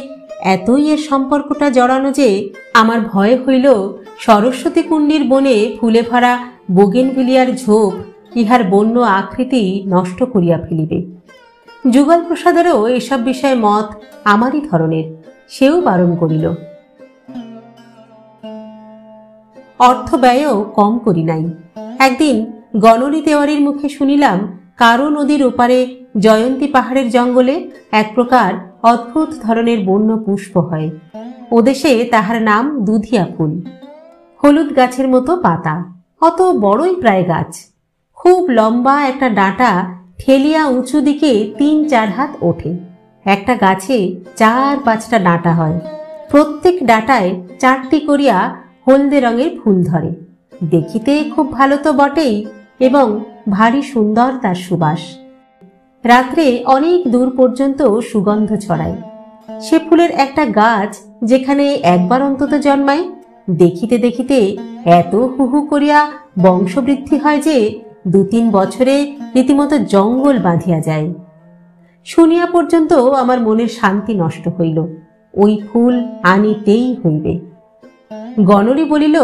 এতই এর সম্পর্কটা জড়ানো যে আমার ভয় হইল সরস্বতী কুণ্ডীর বনে ফুলে ভরা বোগেনভেলিয়ার ঝোপ ইহার বন্য আকৃতি নষ্ট করিয়া ফেলিবে। যুগল প্রসাদেরও এসব বিষয়ে মত আমারই ধরনের, সেও বারণ করিল। অর্থ ব্যয়ও কম করি নাই। একদিন গণনী তেওয়ারির মুখে শুনিলাম কারো নদীর ওপারে জয়ন্তী পাহাড়ের জঙ্গলে এক প্রকার অদ্ভুত ধরনের বন্য পুষ্প হয়। ওদেশে তাহার নাম দুধিয়া ফুল। হলুদ গাছের মতো পাতা, অত বড়ই প্রায় গাছ। খুব লম্বা একটা ডাঁটা ঠেলিয়া উঁচু দিকে 3-4 হাত ওঠে। একটা গাছে 4-5টা ডাঁটা হয়। প্রত্যেক ডাঁটায় 4টি করিয়া হলদে রঙের ফুল ধরে। দেখিতে খুব ভালো তো বটেই, এবং ভারী সুন্দর তার সুবাস। রাত্রে অনেক দূর পর্যন্ত সুগন্ধ ছড়ায়। সে ফুলের একটা গাছ যেখানে একবার অন্তত জন্মায়, দেখিতে দেখিতে এত হুহু করিয়া বংশবৃদ্ধি হয় যে 2-3 বছরে রীতিমতো জঙ্গল বাঁধিয়া যায়। শুনিয়া পর্যন্ত আমার মনের শান্তি নষ্ট হইল। ওই ফুল আনিতেই হইবে। গণরী বলিল,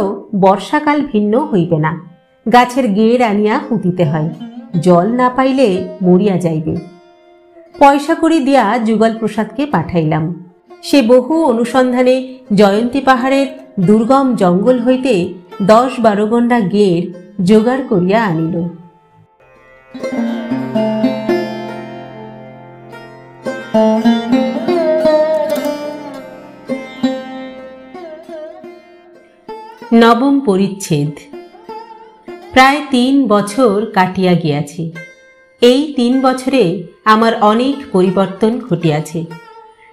বর্ষাকাল ভিন্ন হইবে না, গাছের গেড় আনিয়া পুঁতিতে হয়, জল না পাইলে মরিয়া যাইবে। পয়সা করি দিয়া যুগল প্রসাদকে পাঠাইলাম। সে বহু অনুসন্ধানে জয়ন্তী পাহাড়ের দুর্গম জঙ্গল হইতে 10-12 গন্ডা গেড় জোগাড় করিয়া আনিল। নবম পরিচ্ছেদ। প্রায় 3 বছর কাটিয়া গিয়াছে। এই 3 বছরে আমার অনেক পরিবর্তন ঘটিয়াছে।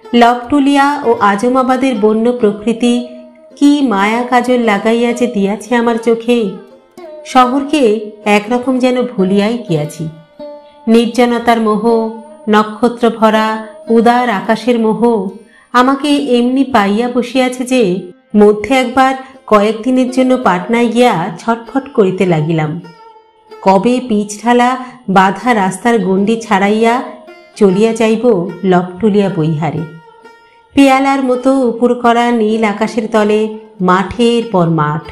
লকটুলিয়া ও আজমাবাদের বন্য প্রকৃতি কি মায়া কাজল লাগাইয়া যে দিয়াছে আমার চোখে। শহরকে একরকম যেন ভুলিয়াই গিয়াছি। নির্জনতার মোহ, নক্ষত্র ভরা উদার আকাশের মোহ আমাকে এমনি পাইয়া বসিয়াছে যে মধ্যে একবার কয়েকদিনের জন্য পাটনায় গিয়া ছটফট করিতে লাগিলাম। কবে পিচ ঢালা বাধা রাস্তার গণ্ডি ছাড়াইয়া চলিয়া যাইব লপটুলিয়া বৈহারে। পেয়ালার মতো উপর করা নীল আকাশের তলে মাঠের পর মাঠ,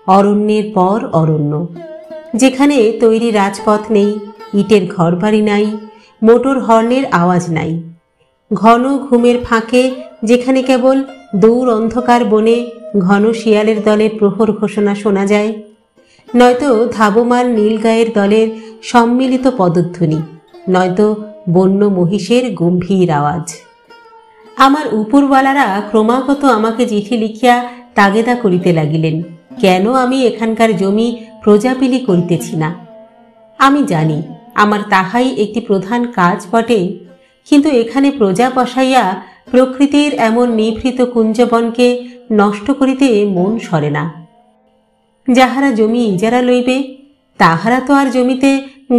অরণ্যের পর অরণ্য, যেখানে তৈরি রাজপথ নেই, ইটের ঘরবাড়ি নাই, মোটর হর্নের আওয়াজ নাই। ঘন ঘুমের ফাঁকে যেখানে কেবল দূর অন্ধকার বনে ঘন শিয়ালের দলের প্রহর ঘোষণা শোনা যায়, নয়তো ধাবমান নীলগায়ের দলের সম্মিলিত পদধ্বনি, নয়তো বন্য মহিষের গম্ভীর আওয়াজ। আমার উপরওয়ালারা ক্রমাগত আমাকে চিঠি লিখিয়া তাগেদা করিতে লাগিলেন, কেন আমি এখানকার জমি প্রজাপিলি করিতেছি না। আমি জানি আমার তাহাই একটি প্রধান কাজ বটে, কিন্তু এখানে প্রজা বসাইয়া প্রকৃতির এমন নিভৃত কুঞ্জবনকে নষ্ট করিতে মন সরে না। যাহারা জমি ইজারা লইবে তাহারা তো আর জমিতে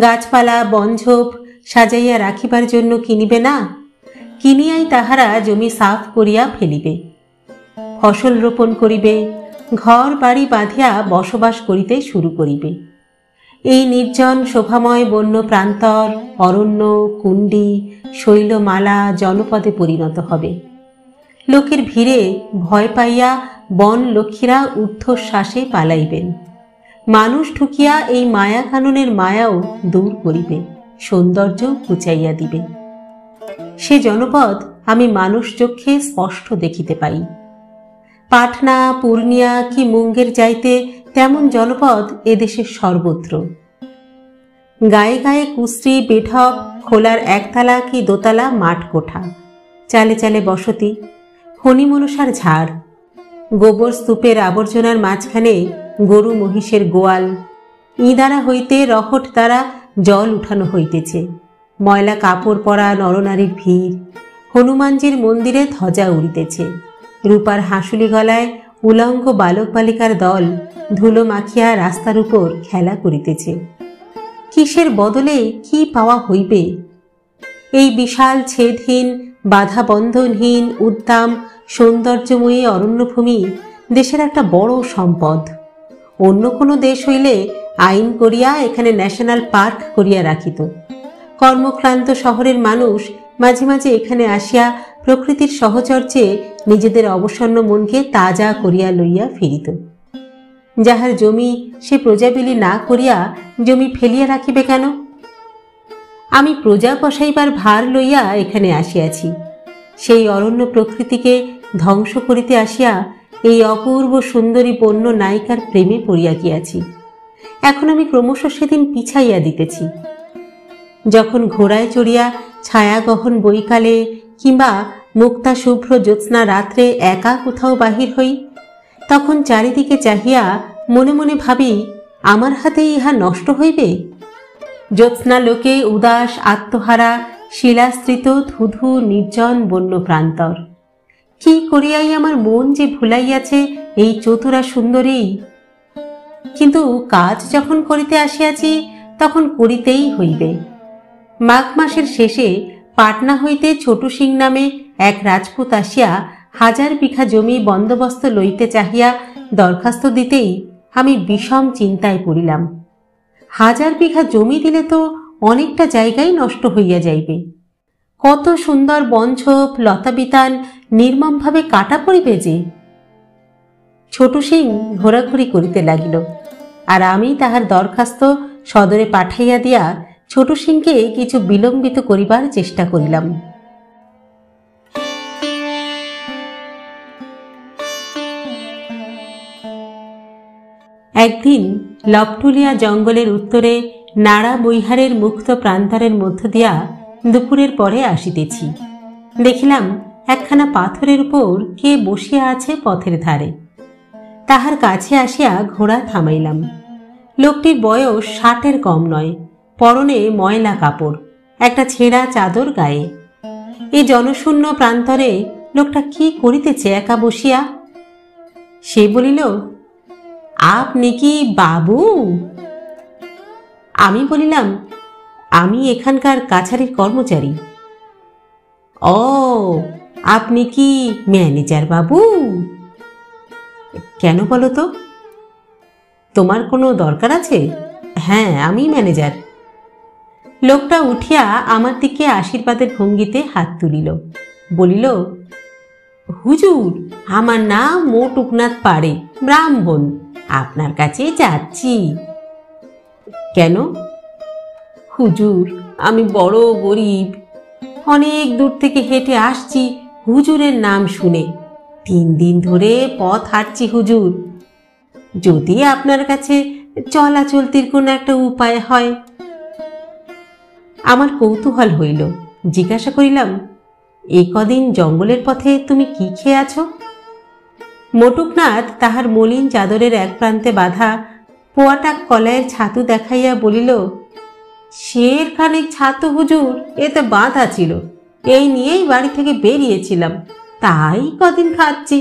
গাছপালা বনঝোপ সাজাইয়া রাখিবার জন্য কিনিবে না, কিনিয়াই তাহারা জমি সাফ করিয়া ফেলিবে, ফসল রোপণ করিবে, ঘর বাড়ি বাঁধিয়া বসবাস করিতে শুরু করিবে। এই নির্জন শোভাময় বন্য প্রান্তর, অরণ্য, কুণ্ডি, শৈলমালা জনপদে পরিণত হবে। লোকের ভিড়ে ভয় পাইয়া বন লক্ষ্মীরা ঊর্ধ্বশ্বাসে পালাইবেন। মানুষ ঠুকিয়া এই মায়া কাননের মায়াও দূর করিবে, সৌন্দর্য কুচাইয়া দিবে। সে জনপদ আমি মানুষ চক্ষে স্পষ্ট দেখিতে পাই। পাটনা, পূর্ণিয়া কি মুঙ্গের যাইতে তেমন জনপদ এদেশের সর্বত্র। গায়ে গায়ে কুশ্রী বেঢপ, খোলার একতলা কি দোতলা মাঠ কোঠা, চালে চালে বসতি, ফণিমনসার ঝাড়, গোবর স্তূপের আবর্জনার মাঝখানে গরু মহিষের গোয়াল, ইঁদারা হইতে রহট দ্বারা জল উঠানো হইতেছে, ময়লা কাপড় পরা নরনারীর ভিড়, হনুমানজির মন্দিরে ধ্বজা উড়িতেছে, রূপার হাঁসুলি গলায় উলঙ্গ বালক বালিকার দল ধুলো মাখিয়া রাস্তার উপর খেলা করিতেছে। কিসের বদলে কি পাওয়া হইবে? এই বিশাল ছেদহীন বাধা বন্ধনহীন উদ্দাম সৌন্দর্যময়ী অরণ্যভূমি দেশের একটা বড় সম্পদ। অন্য কোনো দেশ হইলে আইন করিয়া এখানে ন্যাশনাল পার্ক করিয়া রাখিত। কর্মক্লান্ত শহরের মানুষ মাঝে মাঝে এখানে আসিয়া প্রকৃতির সহচর্যে নিজেদের অবসন্ন মনকে তাজা করিয়া লইয়া ফিরিত। যাহার জমি সে প্রজাবিলি না করিয়া জমি ফেলিয়া রাখিবে কেন? আমি প্রজা বসাইবার ভার লইয়া এখানে আসিয়াছি। সেই অরণ্য প্রকৃতিকে ধ্বংস করিতে আসিয়া এই অপূর্ব সুন্দরী বন্য নায়িকার প্রেমে পড়িয়া গিয়াছি। এখন আমি ক্রমশ সেদিন পিছাইয়া দিতেছি। যখন ঘোড়ায় চড়িয়া ছায়াগহন বৈকালে কিংবা মুক্তা শুভ্র জ্যোৎস্না রাত্রে একা কোথাও বাহির হই, তখন চারিদিকে চাহিয়া মনে মনে ভাবি, আমার হাতে ইহা নষ্ট হইবে? জ্যোৎস্না লোকে উদাস আত্মহারা শিলাস্ত্রিত ধুধু নির্জন বন্য প্রান্তর। কি করিয়াই আমার মন যে ভুলাইয়াছে এই চতুরা সুন্দরী। কিন্তু কাজ যখন করিতে আসিয়াছি তখন করিতেই হইবে। মাঘ মাসের শেষে পাটনা হইতে ছোটু সিং নামে এক রাজপুত আসিয়া 1000 বিঘা জমি বন্দোবস্ত লইতে চাহিয়া দরখাস্ত দিতেই আমি বিষম চিন্তায় পড়িলাম। 1000 বিঘা জমি দিলে তো অনেকটা জায়গাই নষ্ট হইয়া যাইবে। কত সুন্দর বনঝোপ লতাবিতান নির্মমভাবে কাটা পড়িবে যে। ছোটু সিং ঘোরাঘুরি করিতে লাগিল, আর আমি তাহার দরখাস্ত সদরে পাঠাইয়া দিয়া ছোটু সিংকে কিছু বিলম্বিত করিবার চেষ্টা করিলাম। একদিন লপটুলিয়া জঙ্গলের উত্তরে নাড়া বৈহারের মুক্ত প্রান্তরের মধ্য দিয়া দুপুরের পরে আসিতেছি। দেখিলাম একখানা পাথরের উপর কে বসিয়া আছে পথের ধারে। তাহার কাছে আসিয়া ঘোড়া থামাইলাম। লোকটির বয়স 60-এর কম নয়, পরনে ময়লা কাপড়, একটা ছেঁড়া চাদর গায়ে। এই জনশূন্য প্রান্তরে লোকটা কি করিতেছে একা বসিয়া? সে বলিল, আপনি কি বাবু? আমি বলিলাম, আমি এখানকার কাছারির কর্মচারী। ও, আপনি কি ম্যানেজার বাবু? কেন বলো তো? তোমার কোনো দরকার আছে? হ্যাঁ, আমি ম্যানেজার। লোকটা উঠিয়া আমার দিকে আশীর্বাদের ভঙ্গিতে হাত তুলিল, বলিল, হুজুর, আমার নাম মোটুকনাথ পাড়ে, ব্রাহ্মণ, আপনার কাছে যাচ্ছি। কেন? হুজুর, আমি বড় গরিব, অনেক দূর থেকে হেঁটে আসছি হুজুরের নাম শুনে। 3 দিন ধরে পথ হাঁটছি হুজুর, যদি আপনার কাছে চলাচলতির কোনো একটা উপায় হয়। আমার কৌতূহল হইল, জিজ্ঞাসা করিলাম, এই কদিন জঙ্গলের পথে তুমি কি খেয়ে আছো? মোটুকনাথ তাহার মলিন চাদরের এক প্রান্তে বাঁধা পোয়াটাক কলাইয়ের ছাতু দেখাইয়া বলিল, শের খানিক ছাতু হুজুর, এতে বাঁধা ছিল, এই নিয়েই বাড়ি থেকে বেরিয়েছিলাম, তাই কদিন খাচ্ছি।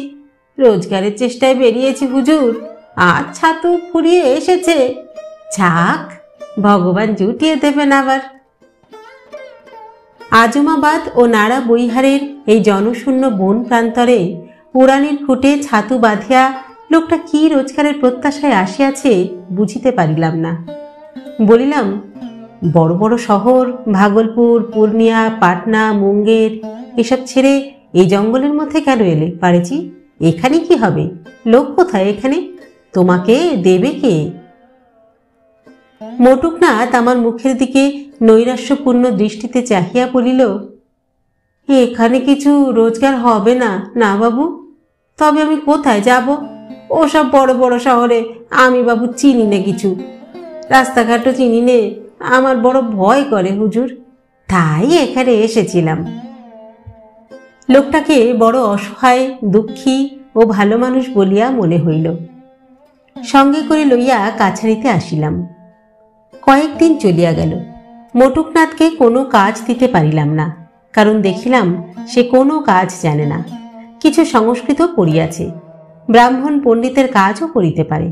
রোজগারের চেষ্টায় বেরিয়েছি হুজুর, আর ছাতু ফুরিয়ে এসেছে। যাক, ভগবান জুটিয়ে দেবেন আবার। আজমাবাদ ও নাড়া বৈহারের এই জনশূন্য বন প্রান্তরে উড়ানির খুঁটে ছাতু বাঁধিয়া লোকটা কি রোজগারের প্রত্যাশায় আসিয়াছে বুঝিতে পারিলাম না। বলিলাম, বড় বড় শহর ভাগলপুর, পূর্ণিয়া, পাটনা, মুঙ্গের এসব ছেড়ে এই জঙ্গলের মধ্যে কেন এলে পারেছি? এখানে কি হবে? লোক কোথায় এখানে? তোমাকে দেবে কে? মোটুকনাথ আমার মুখের দিকে নৈরাশ্যপূর্ণ দৃষ্টিতে চাহিয়া বলিল, এখানে কিছু রোজগার হবে না না বাবু, তবে আমি কোথায় যাব? ওসব বড় বড় শহরে আমি বাবু চিনি না কিছু, রাস্তাঘাটও চিনি নে, আমার বড় ভয় করে হুজুর, তাই এখানে এসেছিলাম। লোকটাকে বড় অসহায়, দুঃখী ও ভালো মানুষ বলিয়া মনে হইল। সঙ্গে করে লইয়া কাছারিতে আসিলাম। কয়েকদিন চলিয়া গেল। মোটুকনাথকে কোনো কাজ দিতে পারিলাম না, কারণ দেখিলাম সে কোনো কাজ জানে না। কিছু সংস্কৃত পড়িয়াছে, ব্রাহ্মণ পণ্ডিতের কাজও করিতে পারে,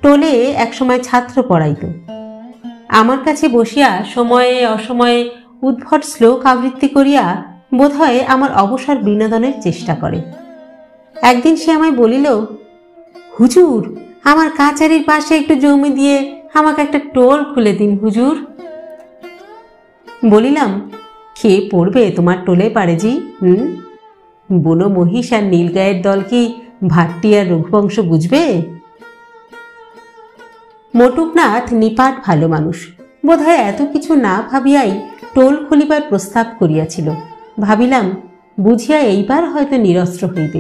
টোলে একসময় ছাত্র পড়াইত। আমার কাছে বসিয়া সময়ে অসময়ে উদ্ভট শ্লোক আবৃত্তি করিয়া বোধহয় আমার অবসর বিনোদনের চেষ্টা করে। একদিন সে আমায় বলিল, হুজুর, আমার কাছারির পাশে একটু জমি দিয়ে আমাকে একটা টোল খুলে দিন হুজুর। বলিলাম, কে পড়বে তোমার টোলে পারেজি? বুনো মহিষ আর নীলগায়ের দল কি ভাট্টি আর রঘুবংশ বুঝবে? মোটুকনাথ নিপাট ভালো মানুষ, বোধহয় এত কিছু না ভাবিয়াই টোল খুলিবার প্রস্তাব করিয়াছিল। ভাবিলাম, বুঝিয়া এইবার হয়তো নিরস্ত্র হইবে।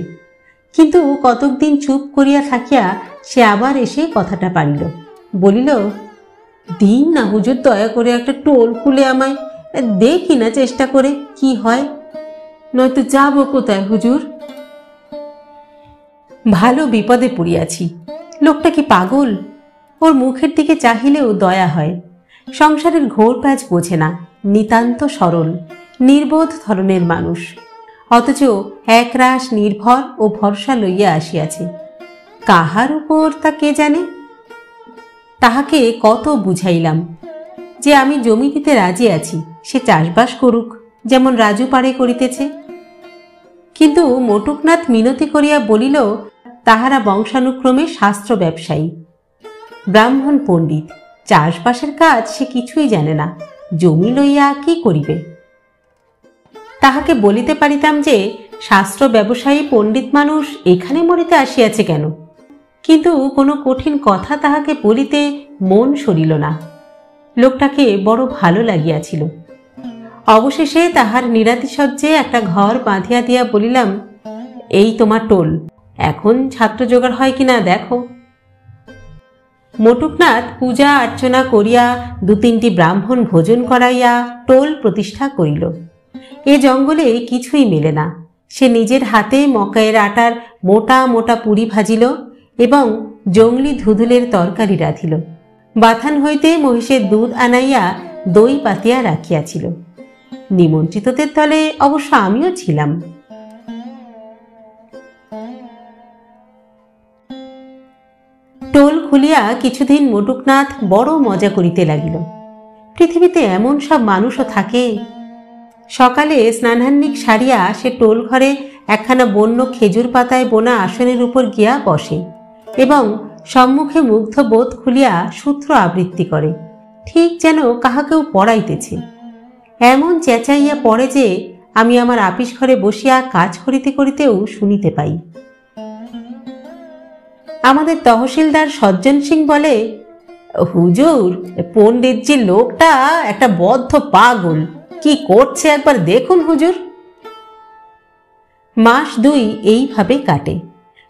কিন্তু কতকদিন চুপ করিয়া থাকিয়া সে আবার এসে কথাটা পারিল। বলিল, দিন না হুজুর, দয়া করে একটা টোল খুলে আমায়, দেখি না চেষ্টা করে কি হয়, নয়তো যাব কোথায় হুজুর? ভালো বিপদে পড়িয়াছি। লোকটা কি পাগল? ওর মুখের দিকে চাহিলেও দয়া হয়। সংসারের ঘোর প্যাচ বোঝে না, নিতান্ত সরল নির্বোধ ধরনের মানুষ, অথচ একরাশ নির্ভর ও ভরসা লইয়া আসিয়াছে। কাহার উপর তা কে জানে? তাহাকে কত বুঝাইলাম যে আমি জমি দিতে রাজি আছি, সে চাষবাস করুক, যেমন রাজু পাড়ে করিতেছে। কিন্তু মোটুকনাথ মিনতি করিয়া বলিল, তাহারা বংশানুক্রমে শাস্ত্র ব্যবসায়ী, ব্রাহ্মণ পণ্ডিত, চাষবাসের কাজ সে কিছুই জানে না, জমি লইয়া কি করিবে? তাহাকে বলিতে পারিতাম যে শাস্ত্র ব্যবসায়ী পণ্ডিত মানুষ এখানে মরিতে আসিয়াছে কেন, কিন্তু কোনো কঠিন কথা তাহাকে বলিতে মন সরিল না। লোকটাকে বড় ভালো লাগিয়াছিল। অবশেষে তাহার নিরাতিশয্যে একটা ঘর বাঁধিয়া দিয়া বলিলাম, এই তোমার টোল, এখন ছাত্র জোগাড় হয় কিনা দেখো। মোটুকনাথ পূজা অর্চনা করিয়া 2-3টি ব্রাহ্মণ ভোজন করাইয়া টোল প্রতিষ্ঠা করিল। এ জঙ্গলে কিছুই মেলে না। সে নিজের হাতে মকাইয়ের আটার মোটা মোটা পুরি ভাজিল এবং জংলি ধুধুলের তরকারি রাঁধিল। বাথান হইতে মহিষের দুধ আনাইয়া দই পাতিয়া রাখিয়াছিল। নিমন্ত্রিতদের দলে অবশ্য আমিও ছিলাম। টোল খুলিয়া কিছুদিন মোটুকনাথ বড় মজা করিতে লাগিল। পৃথিবীতে এমন সব মানুষও থাকে। সকালে স্নানান্নিক সারিয়া সে টোল ঘরে একখানা বন্য খেজুর পাতায় বোনা আসনের উপর গিয়া বসে। এবং সম্মুখে মুগ্ধ বোধ খুলিয়া সূত্র আবৃত্তি করে, ঠিক যেন কাহাকেও পড়াইতেছে। এমন চেঁচাইয়া পড়ে যে আমি আমার আপিস ঘরে বসিয়া কাজ করিতে করিতেও শুনিতে পাই। আমাদের তহসিলদার সজ্জন সিং বলে, হুজুর, পণ্ডিতজি লোকটা একটা বদ্ধ পাগল, কি করছে একবার দেখুন হুজুর। মাস 2 এইভাবে কাটে।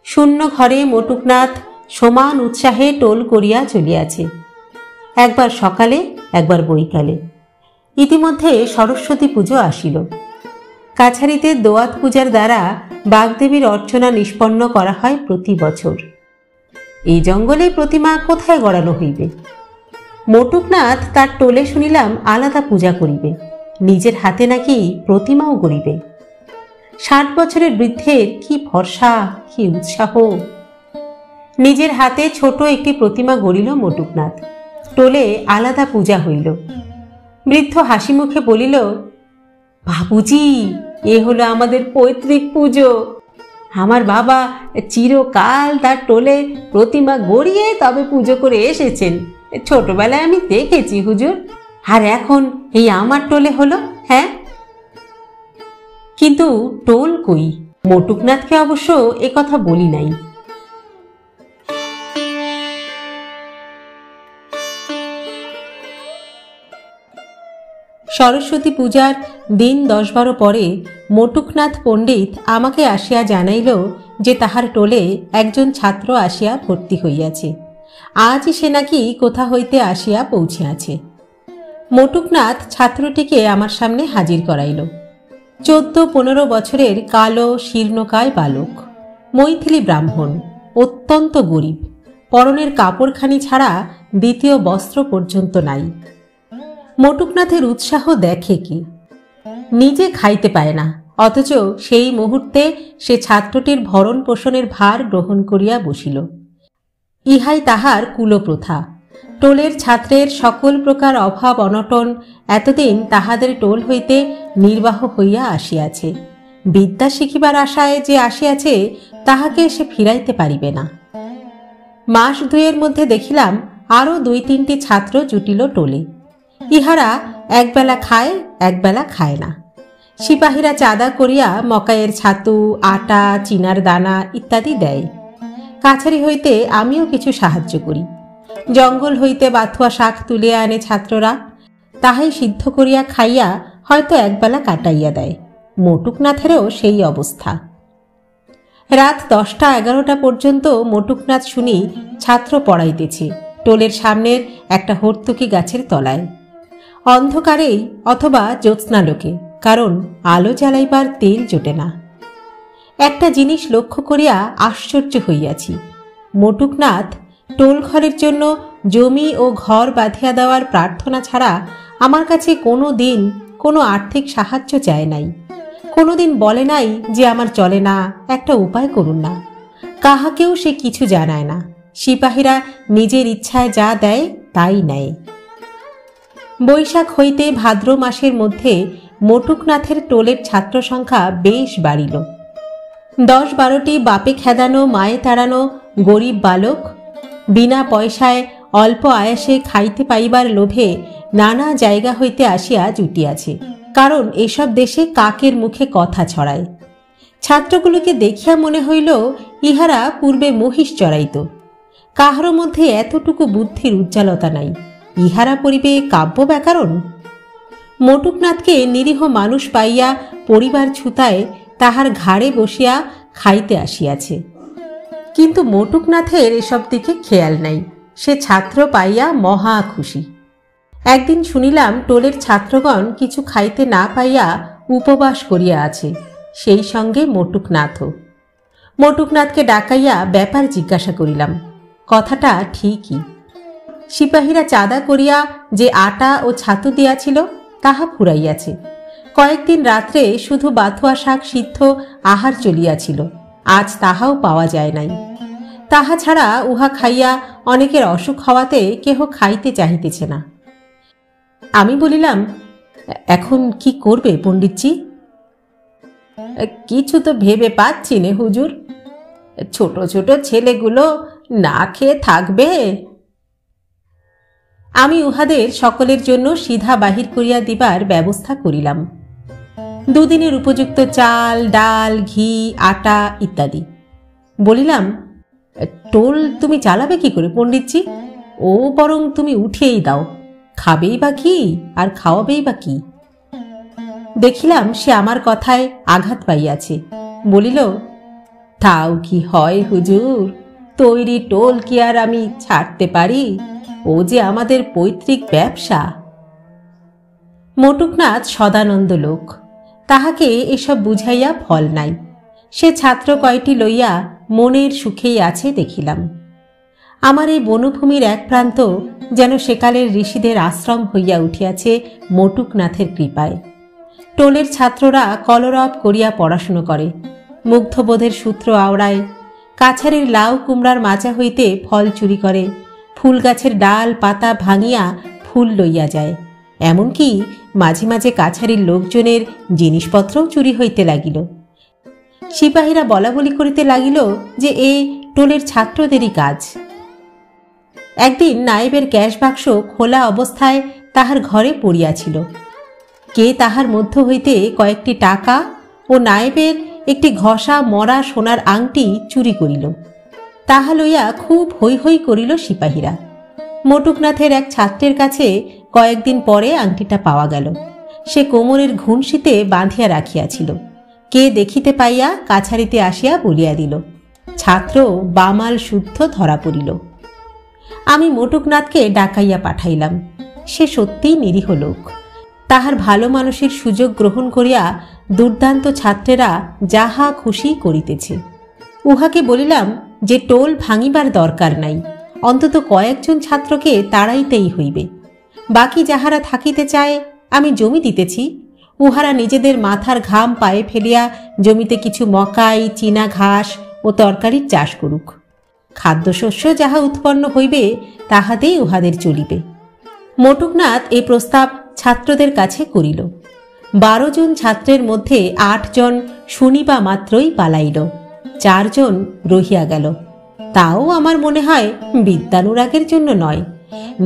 শূন্য ঘরে মটুকনাথ সমান উৎসাহে টোল করিয়া চলিয়াছে, একবার সকালে একবার বৈকালে। ইতিমধ্যে সরস্বতী পুজো আসিল। কাছারিতে দোয়াত পূজার দ্বারা বাগদেবীর অর্চনা নিষ্পন্ন করা হয় প্রতি বছর। এই জঙ্গলে প্রতিমা কোথায় গড়ানো হইবে? মটুকনাথ তার টোলে শুনিলাম আলাদা পূজা করিবে, নিজের হাতে নাকি প্রতিমাও গড়িবে। 60 বছরের বৃদ্ধের কি ভরসা, কি উৎসাহ! নিজের হাতে ছোট একটি প্রতিমা গড়িল মটুকনাথ। টোলে আলাদা পূজা হইল। বৃদ্ধ হাসি মুখে বলিল, বাবুজি, এ হলো আমাদের পৈতৃক পুজো। আমার বাবা চিরকাল তার টোলে প্রতিমা গড়িয়ে তবে পুজো করে এসেছেন। ছোটবেলায় আমি দেখেছি হুজুর, আর এখন এই আমার টোলে হলো। হ্যাঁ, কিন্তু টোল কই? মটুকনাথকে অবশ্য একথা বলি নাই। সরস্বতী পূজার দিন 10-12 পরে মটুকনাথ পণ্ডিত আমাকে আসিয়া জানাইল যে তাহার টোলে একজন ছাত্র আসিয়া ভর্তি হইয়াছে। আজ সে নাকি কোথা হইতে আসিয়া পৌঁছিয়াছে। মটুকনাথ ছাত্রটিকে আমার সামনে হাজির করাইল। 14-15 বছরের কালো শীর্ণকায় বালক, মৈথিলি ব্রাহ্মণ, অত্যন্ত গরিব। পরনের কাপড়খানি ছাড়া দ্বিতীয় বস্ত্র পর্যন্ত নাই। মটুকনাথের উৎসাহ দেখে কি! নিজে খাইতে পায় না, অথচ সেই মুহূর্তে সে ছাত্রটির ভরণ পোষণের ভার গ্রহণ করিয়া বসিল। ইহাই তাহার কুলপ্রথা। টোলের ছাত্রের সকল প্রকার অভাব অনটন এতদিন তাহাদের টোল হইতে নির্বাহ হইয়া আসিয়াছে। বিদ্যা শিখিবার আশায় যে আসিয়াছে তাহাকে সে ফিরাইতে পারিবে না। মাস 2 মধ্যে দেখিলাম আরও 2-3টি ছাত্র জুটিল টোলে। ইহারা একবেলা খায়, একবেলা খায় না। সিপাহীরা চাঁদা করিয়া মকাইয়ের ছাতু, আটা, চিনার দানা ইত্যাদি দেয়। কাছারি হইতে আমিও কিছু সাহায্য করি। জঙ্গল হইতে বাথুয়া শাক তুলিয়া আনে ছাত্ররা, তাহাই সিদ্ধ করিয়া খাইয়া হয়তো একবেলা কাটাইয়া দেয়। মটুকনাথেরও সেই অবস্থা। রাত 10টা-11টা পর্যন্ত মটুকনাথ শুনি ছাত্র পড়াইতেছে টোলের সামনের একটা হর্তুকি গাছের তলায়, অন্ধকারেই অথবা জ্যোৎস্নালোকে, কারণ আলো জ্বালাইবার তেল জোটে না। একটা জিনিস লক্ষ্য করিয়া আশ্চর্য হইয়াছি, মটুকনাথ টোল ঘরের জন্য জমি ও ঘর বাঁধিয়া দেওয়ার প্রার্থনা ছাড়া আমার কাছে কোনো দিন কোনো আর্থিক সাহায্য চায় নাই। কোনোদিন বলে নাই যে আমার চলে না, একটা উপায় করুন না। কাহাকেও সে কিছু জানায় না। সিপাহীরা নিজের ইচ্ছায় যা দেয় তাই নেয়। বৈশাখ হইতে ভাদ্র মাসের মধ্যে মটুকনাথের টোলের ছাত্র সংখ্যা বেশ বাড়িল। 10-12টি বাপে খেদানো মায়ে তাড়ানো গরিব বালক বিনা পয়সায় অল্প আয়াসে খাইতে পাইবার লোভে নানা জায়গা হইতে আসিয়া জুটিয়াছে। কারণ এসব দেশে কাকের মুখে কথা ছড়ায়। ছাত্রগুলোকে দেখিয়া মনে হইল ইহারা পূর্বে মহিষ চড়াইত। কাহারও মধ্যে এতটুকু বুদ্ধির উজ্জ্বলতা নাই। ইহারা পড়িবে কাব্য ব্যাকরণ। মটুকনাথকে নিরীহ মানুষ পাইয়া পরিবার ছুতায় তাহার ঘাড়ে বসিয়া খাইতে আসিয়াছে। কিন্তু মটুকনাথের এসব দিকে খেয়াল নাই। সে ছাত্র পাইয়া মহা খুশি। একদিন শুনিলাম টোলের ছাত্রগণ কিছু খাইতে না পাইয়া উপবাস করিয়া আছে, সেই সঙ্গে মটুকনাথও। মটুকনাথকে ডাকাইয়া ব্যাপার জিজ্ঞাসা করিলাম। কথাটা ঠিকই। সিপাহীরা চাঁদা করিয়া যে আটা ও ছাতু দিয়াছিল তাহা ফুরাইয়াছে। কয়েকদিন রাত্রে শুধু বাথুয়া শাক সিদ্ধ আহার চলিয়াছিল, আজ তাহাও পাওয়া যায় নাই। তাহা ছাড়া উহা খাইয়া অনেকের অসুখ হওয়াতে কেহ খাইতে চাহিতেছে না। আমি বলিলাম, এখন কি করবে পণ্ডিতজি? কিছু তো ভেবে পাচ্ছি নে হুজুর। ছোট ছোট ছেলেগুলো না খেয়ে থাকবে? আমি উহাদের সকলের জন্য সিধা বাহির করিয়া দিবার ব্যবস্থা করিলাম, দুদিনের উপযুক্ত চাল, ডাল, ঘি, আটা ইত্যাদি। বলিলাম, টোল তুমি চালাবে কি করে পণ্ডিতজি? ও বরং তুমি উঠিয়েই দাও, খাবেই বা কি আর খাওয়াবেই বা কি? দেখিলাম সে আমার কথায় আঘাত পাইয়াছে। বলিল, তাও কি হয় হুজুর, তৈরি টোল কি আর আমি ছাড়তে পারি? ও যে আমাদের পৈতৃক ব্যবসা। মটুকনাথ সদানন্দ লোক, তাহাকে এসব বুঝাইয়া ফল নাই। সে ছাত্র কয়টি লইয়া মনের সুখেই আছে দেখিলাম। আমার এই বনভূমির এক প্রান্ত যেন সেকালের ঋষিদের আশ্রম হইয়া উঠিয়াছে মটুকনাথের কৃপায়। টোলের ছাত্ররা কলরব করিয়া পড়াশুনো করে, মুগ্ধবোধের সূত্র আওড়ায়, কাছারির লাউ কুমড়ার মাচা হইতে ফল চুরি করে, ফুল গাছের ডাল পাতা ভাঙিয়া ফুল লইয়া যায়, এমনকি মাঝে মাঝে কাছারির লোকজনের জিনিসপত্রও চুরি হইতে লাগিল। সিপাহীরা বলা বলি করিতে লাগিল যে এ টোলের ছাত্রদেরই কাজ। একদিন নায়েবের ক্যাশ বাক্স খোলা অবস্থায় তাহার ঘরে পড়িয়াছিল। কে তাহার মধ্য হইতে কয়েকটি টাকা ও নায়েবের একটি ঘষা মরা সোনার আংটি চুরি করিল। তাহা লইয়া খুব হৈ হৈ করিল সিপাহীরা। মটুকনাথের এক ছাত্রের কাছে কয়েকদিন পরে আংটিটা পাওয়া গেল। সে কোমরের ঘুনশিতে বাঁধিয়া রাখিয়াছিল। কে দেখিতে পাইয়া কাছারিতে আসিয়া বলিয়া দিল। ছাত্র বামাল শুদ্ধ ধরা পড়িল। আমি মটুকনাথকে ডাকাইয়া পাঠাইলাম। সে সত্যিই নিরীহ লোক। তাহার ভালো মানুষের সুযোগ গ্রহণ করিয়া দুর্দান্ত ছাত্রেরা যাহা খুশি করিতেছে। উহাকে বলিলাম যে টোল ভাঙিবার দরকার নাই, অন্তত কয়েকজন ছাত্রকে তাড়াইতেই হইবে। বাকি যাহারা থাকিতে চায় আমি জমি দিতেছি, উহারা নিজেদের মাথার ঘাম পায়ে ফেলিয়া জমিতে কিছু মকাই, চীনা ঘাস ও তরকারির চাষ করুক। খাদ্যশস্য যাহা উৎপন্ন হইবে তাহাতেই উহাদের চলিবে। মটুকনাথ এই প্রস্তাব ছাত্রদের কাছে করিল। 12 জন ছাত্রের মধ্যে 8 জন শুনিবা মাত্রই পালাইল, 4 জন রহিয়া গেল। তাও আমার মনে হয় বিদ্যানুরাগের জন্য নয়,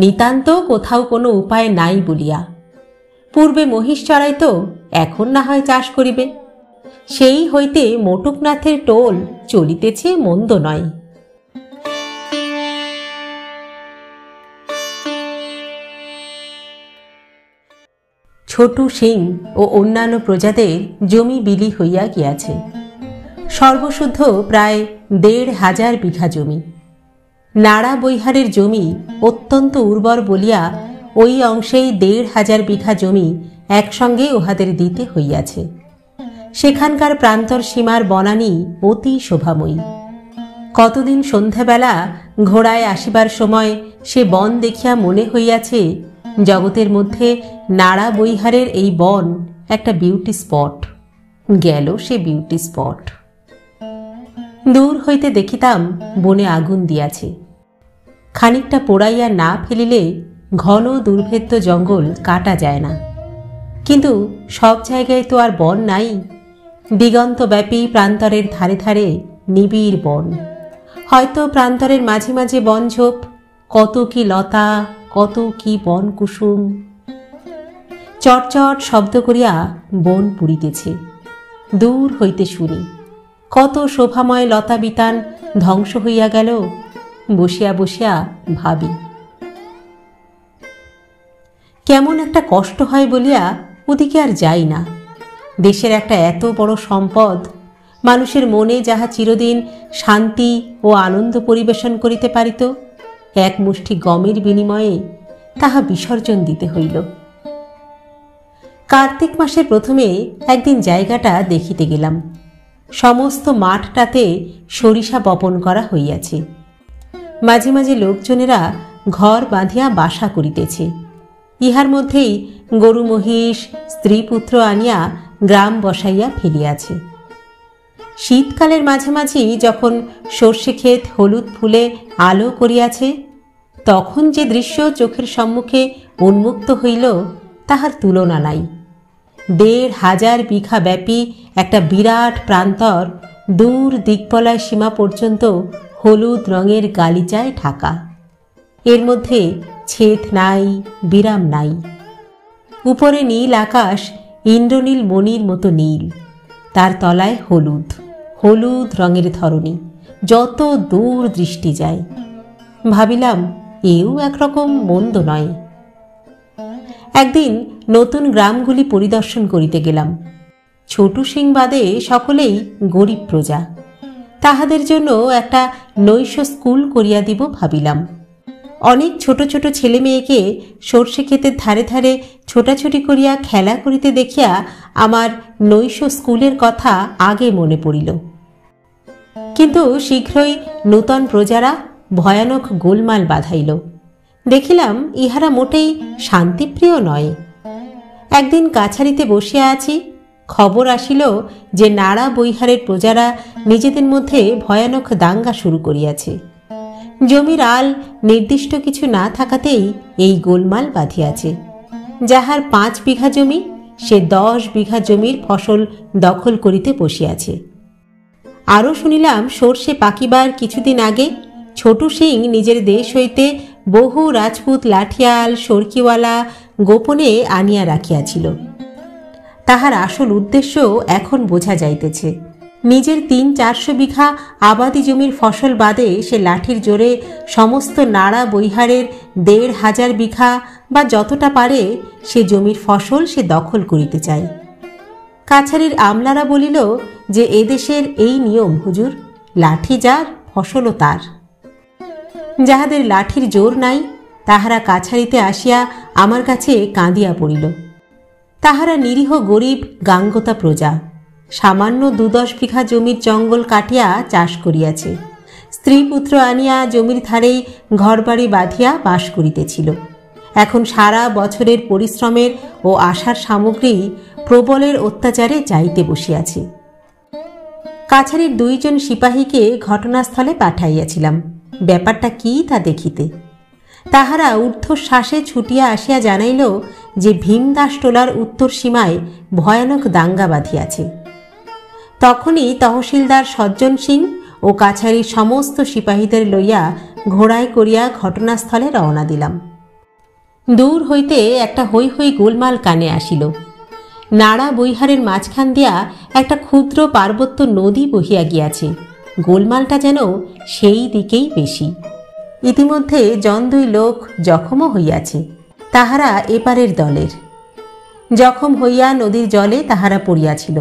নিতান্ত কোথাও কোনো উপায় নাই বলিয়া। পূর্বে মহিষ চড়াইত, এখন না হয় চাষ করিবে। সেই হইতে মটুকনাথের টোল চলিতেছে মন্দ নয়। ছোটু সিং ও অন্যান্য প্রজাদের জমি বিলি হইয়া গিয়াছে। সর্বশুদ্ধ প্রায় 1,500 বিঘা জমি। নাড়া বৈহারের জমি অত্যন্ত উর্বর বলিয়া ওই অংশেই 1,500 বিঘা জমি একসঙ্গে উহাদের দিতে হইয়াছে। সেখানকার প্রান্তর সীমার বনানী অতি শোভাময়ী। কতদিন সন্ধ্যাবেলা ঘোড়ায় আসিবার সময় সে বন দেখিয়া মনে হইয়াছে জগতের মধ্যে নাড়া বৈহারের এই বন একটা বিউটি স্পট। গেল সে বিউটি স্পট। দূর হইতে দেখিতাম বনে আগুন দিয়াছে। খানিকটা পোড়াইয়া না ফেলিলে ঘন দুর্ভেদ্য জঙ্গল কাটা যায় না। কিন্তু সব জায়গায় তো আর বন নাই। দিগন্তব্যাপী প্রান্তরের ধারে ধারে নিবিড় বন। হয়তো প্রান্তরের মাঝে মাঝে বনঝোপ, কত কি লতা, কত কি বন কুসুম। চটচট শব্দ করিয়া বন পুড়িতেছে। দূর হইতে শুনি কত শোভাময় লতা বিতান ধ্বংস হইয়া গেল। বসিয়া বসিয়া ভাবি, কেমন একটা কষ্ট হয় বলিয়া ওদিকে আর যাই না। দেশের একটা এত বড় সম্পদ, মানুষের মনে যাহা চিরদিন শান্তি ও আনন্দ পরিবেশন করিতে পারিত, এক মুষ্টি গমের বিনিময়ে তাহা বিসর্জন দিতে হইল। কার্তিক মাসের প্রথমে একদিন জায়গাটা দেখিতে গেলাম। সমস্ত মাঠটাতে সরিষা বপন করা হইয়াছে। মাঝে মাঝে লোকজনেরা ঘর বাঁধিয়া বাসা করিতেছে। ইহার মধ্যেই গরু মহিষ স্ত্রী পুত্র আনিয়া গ্রাম বসাইয়া ফেলিয়াছে। শীতকালের মাঝামাঝি যখন সর্ষে ক্ষেত হলুদ ফুলে আলো করিয়াছে, তখন যে দৃশ্য চোখের সম্মুখে উন্মুক্ত হইল তাহার তুলনা নাই। 1,500 বিঘা ব্যাপী একটা বিরাট প্রান্তর দূর দিকপলায় সীমা পর্যন্ত হলুদ রঙের গালিচায় ঢাকা। এর মধ্যে ছেদ নাই, বিরাম নাই। উপরে নীল আকাশ ইন্দ্রনীল মণির মতো নীল, তার তলায় হলুদ, হলুদ রঙের ধরনী, যত দূর দৃষ্টি যায়। ভাবিলাম এও একরকম মন্দ নয়। একদিন নতুন গ্রামগুলি পরিদর্শন করিতে গেলাম। ছোটু সিং বাদে সকলেই গরিব প্রজা। তাহাদের জন্য একটা নৈশ স্কুল করিয়া দিব ভাবিলাম। অনেক ছোট ছোট ছেলে মেয়েকে সর্ষে ক্ষেতের ধারে ধারে ছোটাছুটি করিয়া খেলা করিতে দেখিয়া আমার নৈশ স্কুলের কথা আগে মনে পড়িল। কিন্তু শীঘ্রই নূতন প্রজারা ভয়ানক গোলমাল বাধাইল। দেখিলাম ইহারা মোটেই শান্তিপ্রিয় নয়। একদিন কাছারিতে বসিয়া আছি, খবর আসিল যে নাড়া বৈহারের প্রজারা নিজেদের মধ্যে ভয়ানক দাঙ্গা শুরু করিয়াছে। জমির আল নির্দিষ্ট কিছু না থাকাতেই এই গোলমাল বাঁধিয়াছে। যাহার 5 বিঘা জমি, সে 10 বিঘা জমির ফসল দখল করিতে বসিয়াছে। আরও শুনিলাম সর্ষে পাকিবার কিছুদিন আগে ছোটু সিং নিজের দেশ হইতে বহু রাজপুত লাঠিয়াল সরকিওয়ালা গোপনে আনিয়া রাখিয়াছিল। তাহার আসল উদ্দেশ্য এখন বোঝা যাইতেছে। নিজের 300-400 বিঘা আবাদি জমির ফসল বাদে সে লাঠির জোরে সমস্ত নাড়া বৈহারের 1500 বিঘা বা যতটা পারে সে জমির ফসল সে দখল করিতে চায়। কাছারির আমলারা বলিল যে এদেশের এই নিয়ম হুজুর, লাঠি যার ফসলও তার। যাহাদের লাঠির জোর নাই তাহারা কাছারিতে আসিয়া আমার কাছে কাঁদিয়া পড়িল। তাহারা নিরীহ গরিব গাঙ্গতা প্রজা, সামান্য 2-10 বিঘা জমির জঙ্গল কাটিয়া চাষ করিয়াছে। স্ত্রী পুত্র আনিয়া জমির ধারেই ঘরবাড়ি বাঁধিয়া বাস করিতেছিল। এখন সারা বছরের পরিশ্রমের ও আশার সামগ্রী প্রবলের অত্যাচারে যাইতে বসিয়াছে। কাছারির 2 জন সিপাহীকে ঘটনাস্থলে পাঠাইয়াছিলাম ব্যাপারটা কি তা দেখিতে। তাহারা ঊর্ধ্বশ্বাসে ছুটিয়া আসিয়া জানাইল যে ভীমদাস টোলার উত্তর সীমায় ভয়ানক দাঙ্গা বাঁধিয়াছে। তখনই তহসিলদার সজ্জন সিং ও কাছারির সমস্ত সিপাহীদের লইয়া ঘোড়ায় করিয়া ঘটনাস্থলে রওনা দিলাম। দূর হইতে একটা হৈ হৈ গোলমাল কানে আসিল। নাড়া বৈহারের মাঝখান দিয়া একটা ক্ষুদ্র পার্বত্য নদী বহিয়া গিয়াছে। গোলমালটা যেন সেই দিকেই বেশি। ইতিমধ্যে 1-2 লোক জখমও হইয়াছে, তাহারা এপারের দলের। জখম হইয়া নদীর জলে তাহারা পড়িয়াছিল।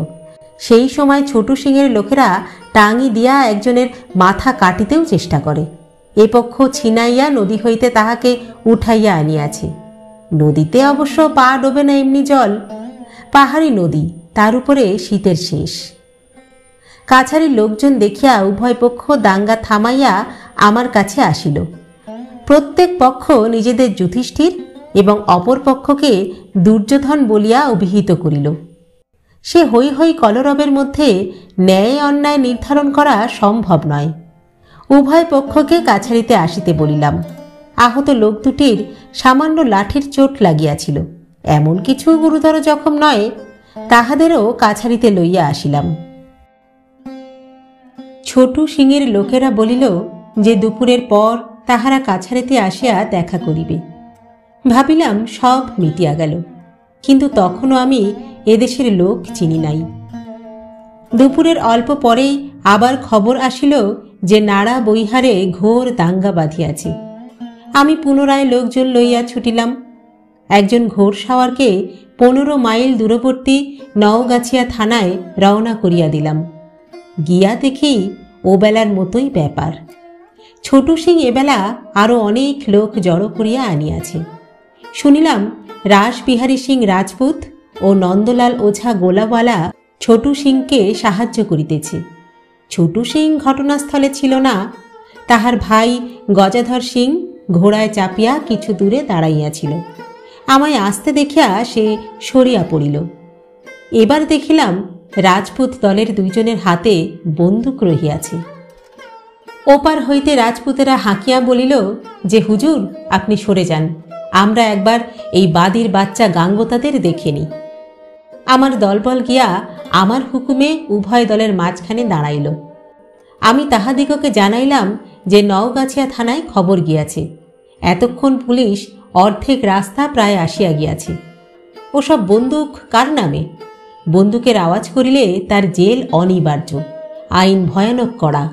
সেই সময় ছোটু সিংয়ের লোকেরা টাঙি দিয়া একজনের মাথা কাটিতেও চেষ্টা করে। এ পক্ষ ছিনাইয়া নদী হইতে তাহাকে উঠাইয়া আনিয়াছে। নদীতে অবশ্য পা ডোবে না এমনি জল, পাহাড়ি নদী, তার উপরে শীতের শেষ। কাছারির লোকজন দেখিয়া উভয় পক্ষ দাঙ্গা থামাইয়া আমার কাছে আসিল। প্রত্যেক পক্ষ নিজেদের যুধিষ্ঠির এবং অপর পক্ষকে দুর্যোধন বলিয়া অভিহিত করিল। সে হৈ হৈ কলরবের মধ্যে ন্যায় অন্যায় নির্ধারণ করা সম্ভব নয়। উভয় পক্ষকে কাছারিতে আসিতে বলিলাম। আহত লোক দুটির সামান্য লাঠির চোট লাগিয়াছিল, এমন কিছু গুরুতর জখম নয়। তাহাদেরও কাছারিতে লইয়া আসিলাম। ছোটু সিংয়ের লোকেরা বলিল যে দুপুরের পর তাহারা কাছারিতে আসিয়া দেখা করিবে। ভাবিলাম সব মিটিয়া গেল, কিন্তু তখনও আমি এদেশের লোক চিনি নাই। দুপুরের অল্প পরেই আবার খবর আসিল যে নাড়া বৈহারে ঘোর দাঙ্গা বাঁধিয়াছে। আমি পুনরায় লোকজন লইয়া ছুটিলাম। একজন ঘোড়সাওয়ারকে 15 মাইল দূরবর্তী নওগাছিয়া থানায় রওনা করিয়া দিলাম। গিয়া দেখি ওবেলার মতোই ব্যাপার। ছোটু সিং এবেলা আরও অনেক লোক জড়ো করিয়া আনিয়াছে। শুনিলাম রাসবিহারী সিং রাজপুত ও নন্দলাল ওঝা গোলাওয়ালা ছোটু সিংকে সাহায্য করিতেছে। ছোটু সিং ঘটনাস্থলে ছিল না। তাহার ভাই গজাধর সিং ঘোড়ায় চাপিয়া কিছু দূরে দাঁড়াইয়াছিল। আমায় আসতে দেখিয়া সে সরিয়া পড়িল। এবার দেখিলাম রাজপুত দলের 2 জনের হাতে বন্দুক রহিয়াছে। ওপার হইতে রাজপুতেরা হাঁকিয়া বলিল যে হুজুর, আপনি সরে যান, আমরা একবার এই বাদির বাচ্চা গাঙ্গতাদের দেখে নি। আমার দলবল গিয়া আমার হুকুমে উভয় দলের মাঝখানে দাঁড়াইল। আমি তাহাদিগকে জানাইলাম যে নওগাছিয়া থানায় খবর গিয়াছে, এতক্ষণ পুলিশ অর্ধেক রাস্তা প্রায় আসিয়া গিয়াছে। ওসব বন্দুক কার নামে? বন্দুকের আওয়াজ করিলে তার জেল অনিবার্য, আইন ভয়ানক কড়া।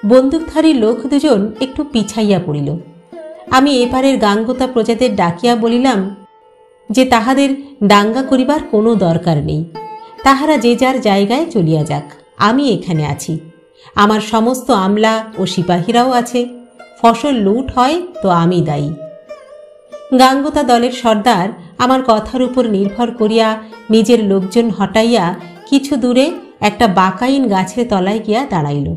বন্দুকধারী লোক দুজন একটু পিছাইয়া পড়িল। আমি এপারের গাঙ্গতা প্রজাদের ডাকিয়া বলিলাম যে তাহাদের দাঙ্গা করিবার কোনো দরকার নেই, তাহারা যে যার জায়গায় চলিয়া যাক, আমি এখানে আছি। আমার সমস্ত আমলা ও সিপাহীরাও আছে। ফসল লুট হয় তো আমি দায়ী। গাঙ্গতা দলের সর্দার আমার কথার উপর নির্ভর করিয়া নিজের লোকজন হটাইয়া কিছু দূরে একটা বাকাইন গাছের তলায় গিয়া দাঁড়াইল।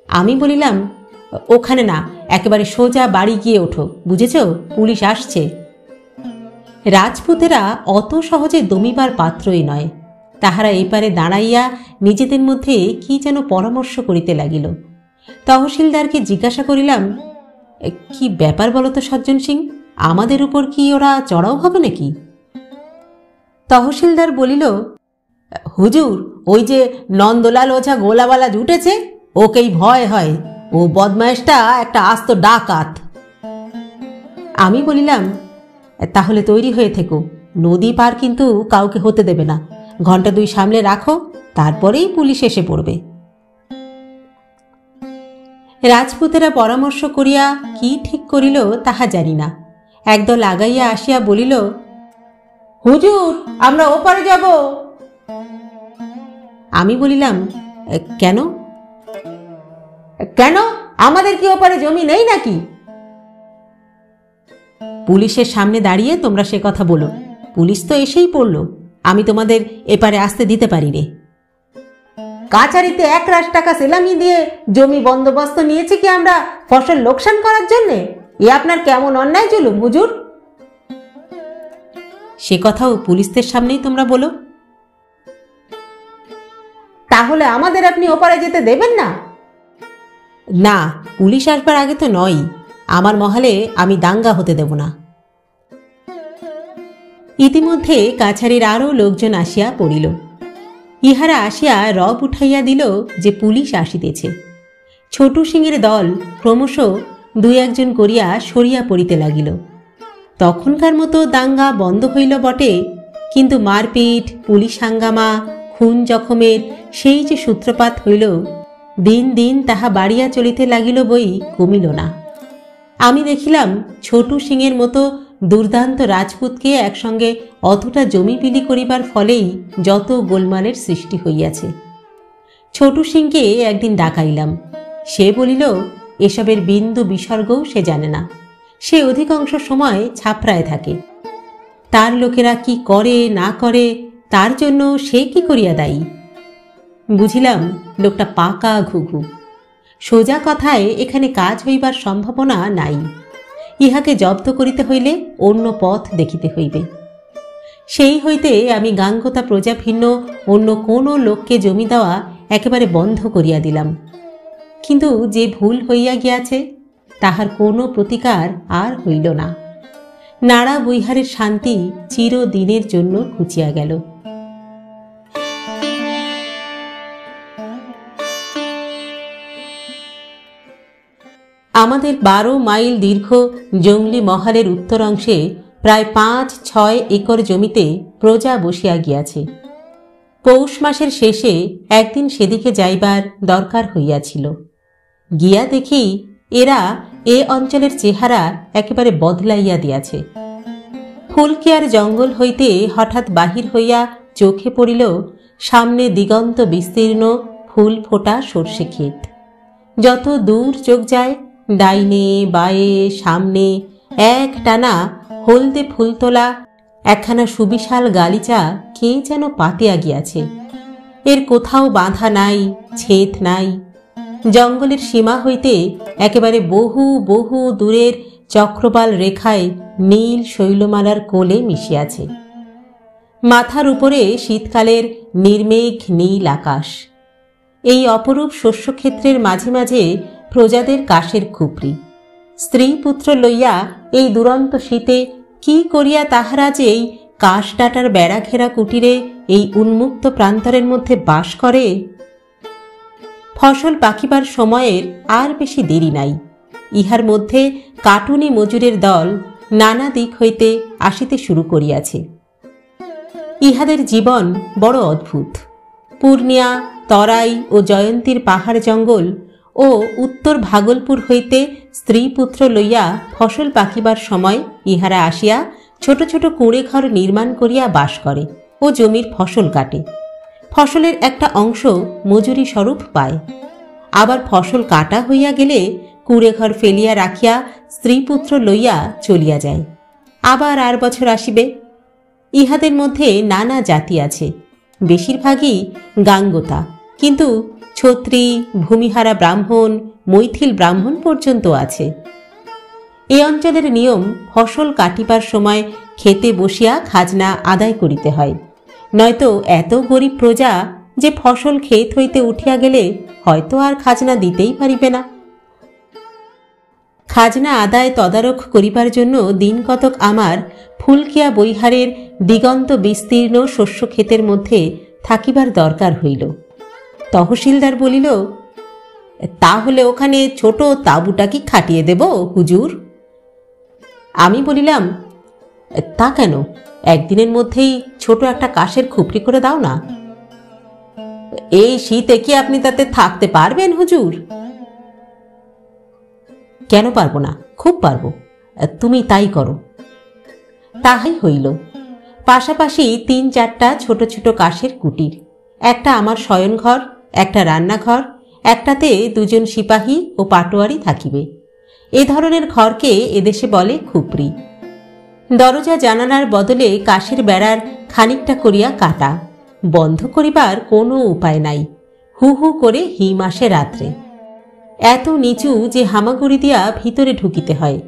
আমি বলিলাম, ওখানে না, একেবারে সোজা বাড়ি গিয়ে ওঠো, বুঝেছ? পুলিশ আসছে। রাজপুতেরা অত সহজে দমিবার পাত্রই নয়। তাহারা এপারে দাঁড়াইয়া নিজেদের মধ্যে কি যেন পরামর্শ করিতে লাগিল। তহসিলদারকে জিজ্ঞাসা করিলাম, কি ব্যাপার বলো তো সজ্জন সিং, আমাদের উপর কি ওরা চড়াও হবে নাকি? তহসিলদার বলিল, হুজুর, ওই যে নন্দলাল ওঝা গোলাওয়ালা জুটেছে, ওকেই ভয় হয়। ও বদমাইশটা একটা আস্ত ডাকাত। আমি বলিলাম, তাহলে তৈরি হয়ে থেকো, নদী পার কিন্তু কাউকে হতে দেবে না। ঘন্টা 2 সামলে রাখো, তারপরেই পুলিশ এসে পড়বে। রাজপুতেরা পরামর্শ করিয়া কি ঠিক করিল তাহা জানি না। একদল আগাইয়া আসিয়া বলিল, হুজুর, আমরা ওপারে যাব। আমি বলিলাম, কেন? কেন, আমাদের কি ওপারে জমি নেই নাকি? পুলিশের সামনে দাঁড়িয়ে তোমরা সে কথা বলো। পুলিশ তো এসেই পড়ল, আমি তোমাদের এপারে আসতে দিতে পারি রে। কাছারিতে 1 লাখ টাকা সেলামি দিয়ে জমি বন্দোবস্ত নিয়েছি কি আমরা ফসল লোকসান করার জন্যে? এ আপনার কেমন অন্যায় জুলুম হুজুর? সে কথাও পুলিশদের সামনেই তোমরা বলো। তাহলে আমাদের আপনি ওপারে যেতে দেবেন না? না, পুলিশ আসবার আগে তো নয়। আমার মহলে আমি দাঙ্গা হতে দেব না। ইতিমধ্যে কাছারির আরও লোকজন আসিয়া পড়িল। ইহারা আসিয়া রব উঠাইয়া দিল যে পুলিশ আসিতেছে। ছোটু সিংয়ের দল ক্রমশ 2-1 জন করিয়া সরিয়া পড়িতে লাগিল। তখনকার মতো দাঙ্গা বন্ধ হইল বটে, কিন্তু মারপিট, পুলিশ হাঙ্গামা, খুন জখমের সেই যে সূত্রপাত হইল, দিন দিন তাহা বাড়িয়া চলিতে লাগিল বই কমিল না। আমি দেখিলাম ছোটু সিংয়ের মতো দুর্দান্ত রাজপুতকে একসঙ্গে অতটা জমি বিলি করিবার ফলেই যত গোলমালের সৃষ্টি হইয়াছে। ছোটু সিংকে একদিন ডাকাইলাম। সে বলিল, এসবের বিন্দু বিসর্গও সে জানে না। সে অধিকাংশ সময় ছাপড়ায় থাকে। তার লোকেরা কি করে না করে তার জন্য সে কি করিয়া দায়ী? বুঝিলাম লোকটা পাকা ঘুঘু। সোজা কথায় এখানে কাজ হইবার সম্ভাবনা নাই। ইহাকে জব্দ করিতে হইলে অন্য পথ দেখিতে হইবে। সেই হইতে আমি গাঙ্গতা প্রজা ভিন্ন অন্য কোনো লোককে জমি দেওয়া একেবারে বন্ধ করিয়া দিলাম। কিন্তু যে ভুল হইয়া গিয়াছে তাহার কোনো প্রতিকার আর হইল না। নাড়া বৈহারের শান্তি চিরদিনের জন্য ঘুচিয়া গেল। আমাদের 12 মাইল দীর্ঘ জঙ্গলি মহলের উত্তর অংশে প্রায় 5-6 একর জমিতে প্রজা বসিয়া গিয়াছে। পৌষ মাসের শেষে একদিন সেদিকে যাইবার দরকার হইয়াছিল। গিয়া দেখি এরা এ অঞ্চলের চেহারা একেবারে বদলাইয়া দিয়াছে। ফুলকিয়ার জঙ্গল হইতে হঠাৎ বাহির হইয়া চোখে পড়িল সামনে দিগন্ত বিস্তীর্ণ ফুল ফোটা সর্ষে ক্ষেত। যত দূর চোখ যায়, ডাইনে বায়ে সামনে এক টানা হলদে ফুলতোলা একখানা সুবিশাল গালিচা কে যেন পাতিয়া গিয়াছে। এর কোথাও বাঁধা নাই, ছেদ নাই। জঙ্গলের সীমা হইতে একেবারে বহু বহু দূরের চক্রবাল রেখায় নীল শৈলমালার কোলে মিশিয়াছে। মাথার উপরে শীতকালের নির্মেঘ নীল আকাশ। এই অপরূপ শস্যক্ষেত্রের মাঝে মাঝে প্রজাদের কাশের খুপড়ি। স্ত্রী পুত্র লইয়া এই দুরন্ত শীতে কি করিয়া তাহারা যে এই কাশ ডাটার বেড়া ঘেরা কুটিরে এই উন্মুক্ত প্রান্তরের মধ্যে বাস করে। ফসল পাকিবার সময়ের আর বেশি দেরি নাই। ইহার মধ্যে কাটুনি মজুরের দল নানা দিক হইতে আসিতে শুরু করিয়াছে। ইহাদের জীবন বড় অদ্ভুত। পূর্ণিয়া, তরাই ও জয়ন্তীর পাহাড় জঙ্গল ও উত্তর ভাগলপুর হইতে স্ত্রী পুত্র লইয়া ফসল পাকিবার সময় ইহারা আসিয়া ছোট ছোট কুঁড়ে ঘর নির্মাণ করিয়া বাস করে ও জমির ফসল কাটে। ফসলের একটা অংশ মজুরি স্বরূপ পায়। আবার ফসল কাটা হইয়া গেলে কুঁড়ে ঘর ফেলিয়া রাখিয়া স্ত্রী পুত্র লইয়া চলিয়া যায়। আবার আর বছর আসিবে। ইহাদের মধ্যে নানা জাতি আছে, বেশিরভাগই গাঙ্গোতা, কিন্তু ছত্রী, ভূমিহারা ব্রাহ্মণ, মৈথিল ব্রাহ্মণ পর্যন্ত আছে। এ অঞ্চলের নিয়ম ফসল কাটিবার সময় খেতে বসিয়া খাজনা আদায় করিতে হয়, নয়তো এত গরিব প্রজা যে ফসল ক্ষেত হইতে উঠিয়া গেলে হয়তো আর খাজনা দিতেই পারিবে না। খাজনা আদায় তদারক করিবার জন্য দিন কতক আমার ফুলকিয়া বৈহারের দিগন্ত বিস্তীর্ণ শস্য ক্ষেতের মধ্যে থাকিবার দরকার হইল। তহসিলদার বলিল, তাহলে ওখানে ছোট তাঁবুটা কি খাটিয়ে দেব হুজুর? আমি বলিলাম, তা কেন, একদিনের মধ্যেই ছোট একটা কাঠের খুপড়ি করে দাও না। এই শীতে কি আপনি তাতে থাকতে পারবেন হুজুর? কেন পারবো না, খুব পারবো, তুমি তাই করো। তাহাই হইল। পাশাপাশি ৩-৪টা ছোট ছোট কাঠের কুটির, একটা আমার শয়নঘর, একটা রান্নাঘর, একটাতে ২জন সিপাহী ও পাটোয়ারি থাকিবে। এ ধরনের ঘরকে এদেশে বলে খুপড়ি। দরজা জানালার বদলে কাঠের বেড়ার খানিকটা করিয়া কাটা, বন্ধ করিবার কোনো উপায় নাই। হু হু করে হিম আসে রাত্রে। এত নিচু যে হামাগুড়ি দিয়া ভিতরে ঢুকিতে হয়।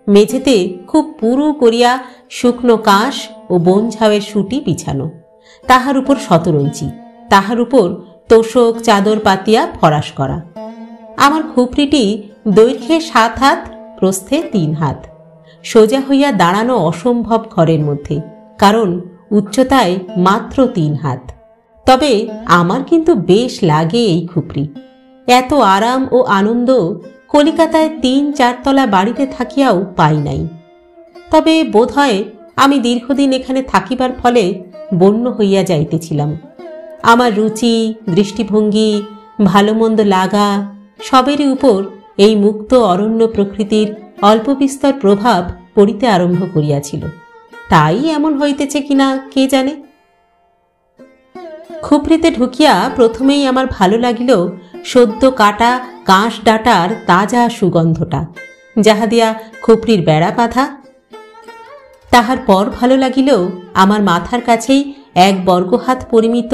মেঝেতে খুব পুরু করিয়া শুকনো কাঁশ ও বন ঝাউয়ের সুটি বিছানো, তাহার উপর শতরঞ্চি, তাহার উপর তোষক চাদর পাতিয়া ফরাস করা। আমার খুপড়িটি দৈর্ঘ্যে ৭ হাত, প্রস্থে ৩ হাত। সোজা হইয়া দাঁড়ানো অসম্ভব ঘরের মধ্যে, কারণ উচ্চতায় মাত্র ৩ হাত। তবে আমার কিন্তু বেশ লাগে এই খুপড়ি। এত আরাম ও আনন্দ কলিকাতায় ৩-৪ তলা বাড়িতে থাকিয়াও পাই নাই। তবে বোধ হয় আমি দীর্ঘদিন এখানে থাকিবার ফলে বন্য হইয়া যাইতেছিলাম। আমার রুচি, দৃষ্টিভঙ্গি, ভালো মন্দ লাগা সবেরই উপর এই মুক্ত অরণ্য প্রকৃতির অল্প বিস্তর প্রভাব পড়িতে আরম্ভ করিয়াছিল। তাই এমন হইতেছে কিনা কে জানে। খুপড়িতে ঢুকিয়া প্রথমেই আমার ভালো লাগিল সদ্য কাটা কাঁশ ডাটার তাজা সুগন্ধটা, যাহা দিয়া খুপড়ির বেড়া বাঁধা। তাহার পর ভালো লাগিল আমার মাথার কাছেই 1 বর্গহাত পরিমিত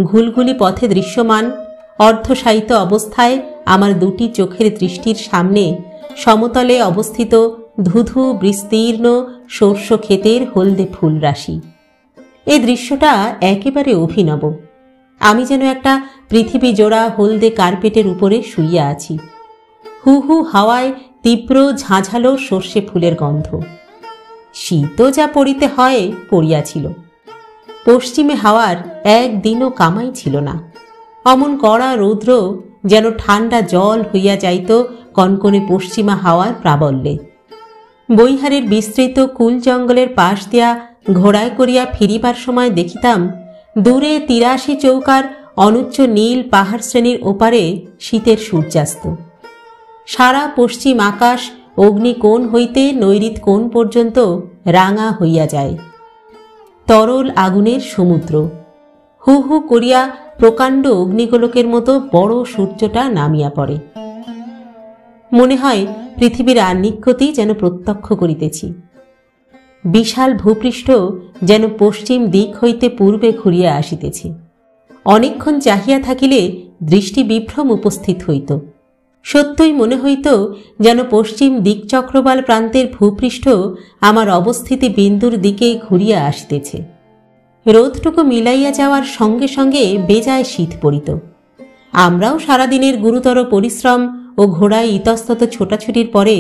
ঘুলঘুলি পথে দৃশ্যমান, অর্ধশায়িত অবস্থায় আমার 2টি চোখের দৃষ্টির সামনে সমতলে অবস্থিত ধুধু বিস্তীর্ণ শস্য ক্ষেতের হলদে ফুল রাশি। এই দৃশ্যটা একেবারে অভিনব। আমি যেন একটা পৃথিবী জোড়া হলদে কার্পেটের উপরে শুইয়া আছি। হু হু হাওয়ায় তীব্র ঝাঁঝালো সর্ষে ফুলের গন্ধ। শীতও যা পড়িতে হয় পড়িয়াছিল। পশ্চিমে হাওয়ার একদিনও কামাই ছিল না। অমন কড়া রৌদ্র যেন ঠান্ডা জল হইয়া যাইত কনকনে পশ্চিমা হাওয়ার প্রাবল্যে। বৈহারের বিস্তৃত কুল জঙ্গলের পাশ দিয়া ঘোড়ায় করিয়া ফিরিবার সময় দেখিতাম দূরে ৮৩ চৌকার অনুচ্চ নীল পাহাড় শ্রেণীর ওপারে শীতের সূর্যাস্ত। সারা পশ্চিম আকাশ অগ্নিকোণ হইতে নৈঋত কোণ পর্যন্ত রাঙা হইয়া যায়। তরল আগুনের সমুদ্র। হু হু করিয়া প্রকাণ্ড অগ্নিগোলকের মতো বড় সূর্যটা নামিয়া পড়ে। মনে হয় পৃথিবীর আহ্নিকগতি যেন প্রত্যক্ষ করিতেছি। বিশাল ভূপৃষ্ঠ যেন পশ্চিম দিক হইতে পূর্বে ঘুরিয়া আসিতেছে। অনেকক্ষণ চাহিয়া থাকিলে দৃষ্টি বিভ্রম উপস্থিত হইত। সত্যই মনে হইত যেন পশ্চিম দিকচক্রবাল প্রান্তের ভূপৃষ্ঠ আমার অবস্থিতি বিন্দুর দিকে ঘুরিয়া আসিতেছে। রোদটুকু মিলাইয়া যাওয়ার সঙ্গে সঙ্গে বেজায় শীত পড়িত। আমরাও সারাদিনের গুরুতর পরিশ্রম ও ঘোড়ায় ইতস্তত ছোটাছুটির পরে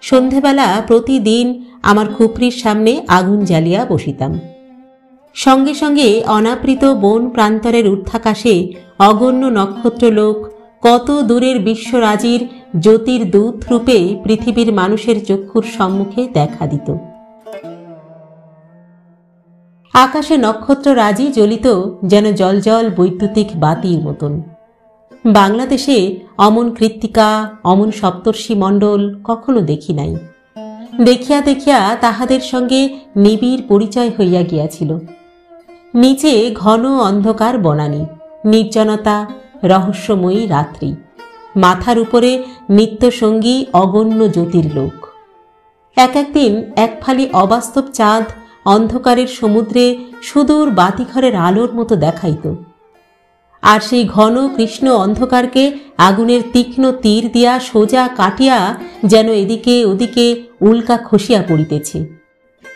সন্ধেবেলা প্রতিদিন আমার খুপড়ির সামনে আগুন জ্বালিয়া বসিতাম। সঙ্গে সঙ্গে অনাবৃত বন প্রান্তরের ঊর্ধ্বাকাশে অগণ্য নক্ষত্রলোক, কত দূরের বিশ্বরাজির জ্যোতির্দূত রূপে পৃথিবীর মানুষের চক্ষুর সম্মুখে দেখা দিত। আকাশে নক্ষত্ররাজি জ্বলিত যেন জলজল বৈদ্যুতিক বাতির মতন। বাংলাদেশে অমন কৃত্তিকা, অমন সপ্তর্ষি মণ্ডল কখনো দেখি নাই। দেখিয়া দেখিয়া তাহাদের সঙ্গে নিবিড় পরিচয় হইয়া গিয়াছিল। নিচে ঘন অন্ধকার বনানী, নির্জনতা, রহস্যময়ী রাত্রি, মাথার উপরে নিত্যসঙ্গী অগণ্য জ্যোতির্লোক। একদিন এক ফালি অবাস্তব চাঁদ অন্ধকারের সমুদ্রে সুদূর বাতিঘরের আলোর মতো দেখাইত, আর সেই ঘন কৃষ্ণ অন্ধকারকে আগুনের তীক্ষ্ণ তীর দিয়া সোজা কাটিয়া যেন এদিকে ওদিকে উল্কা খসিয়া পড়িতেছে।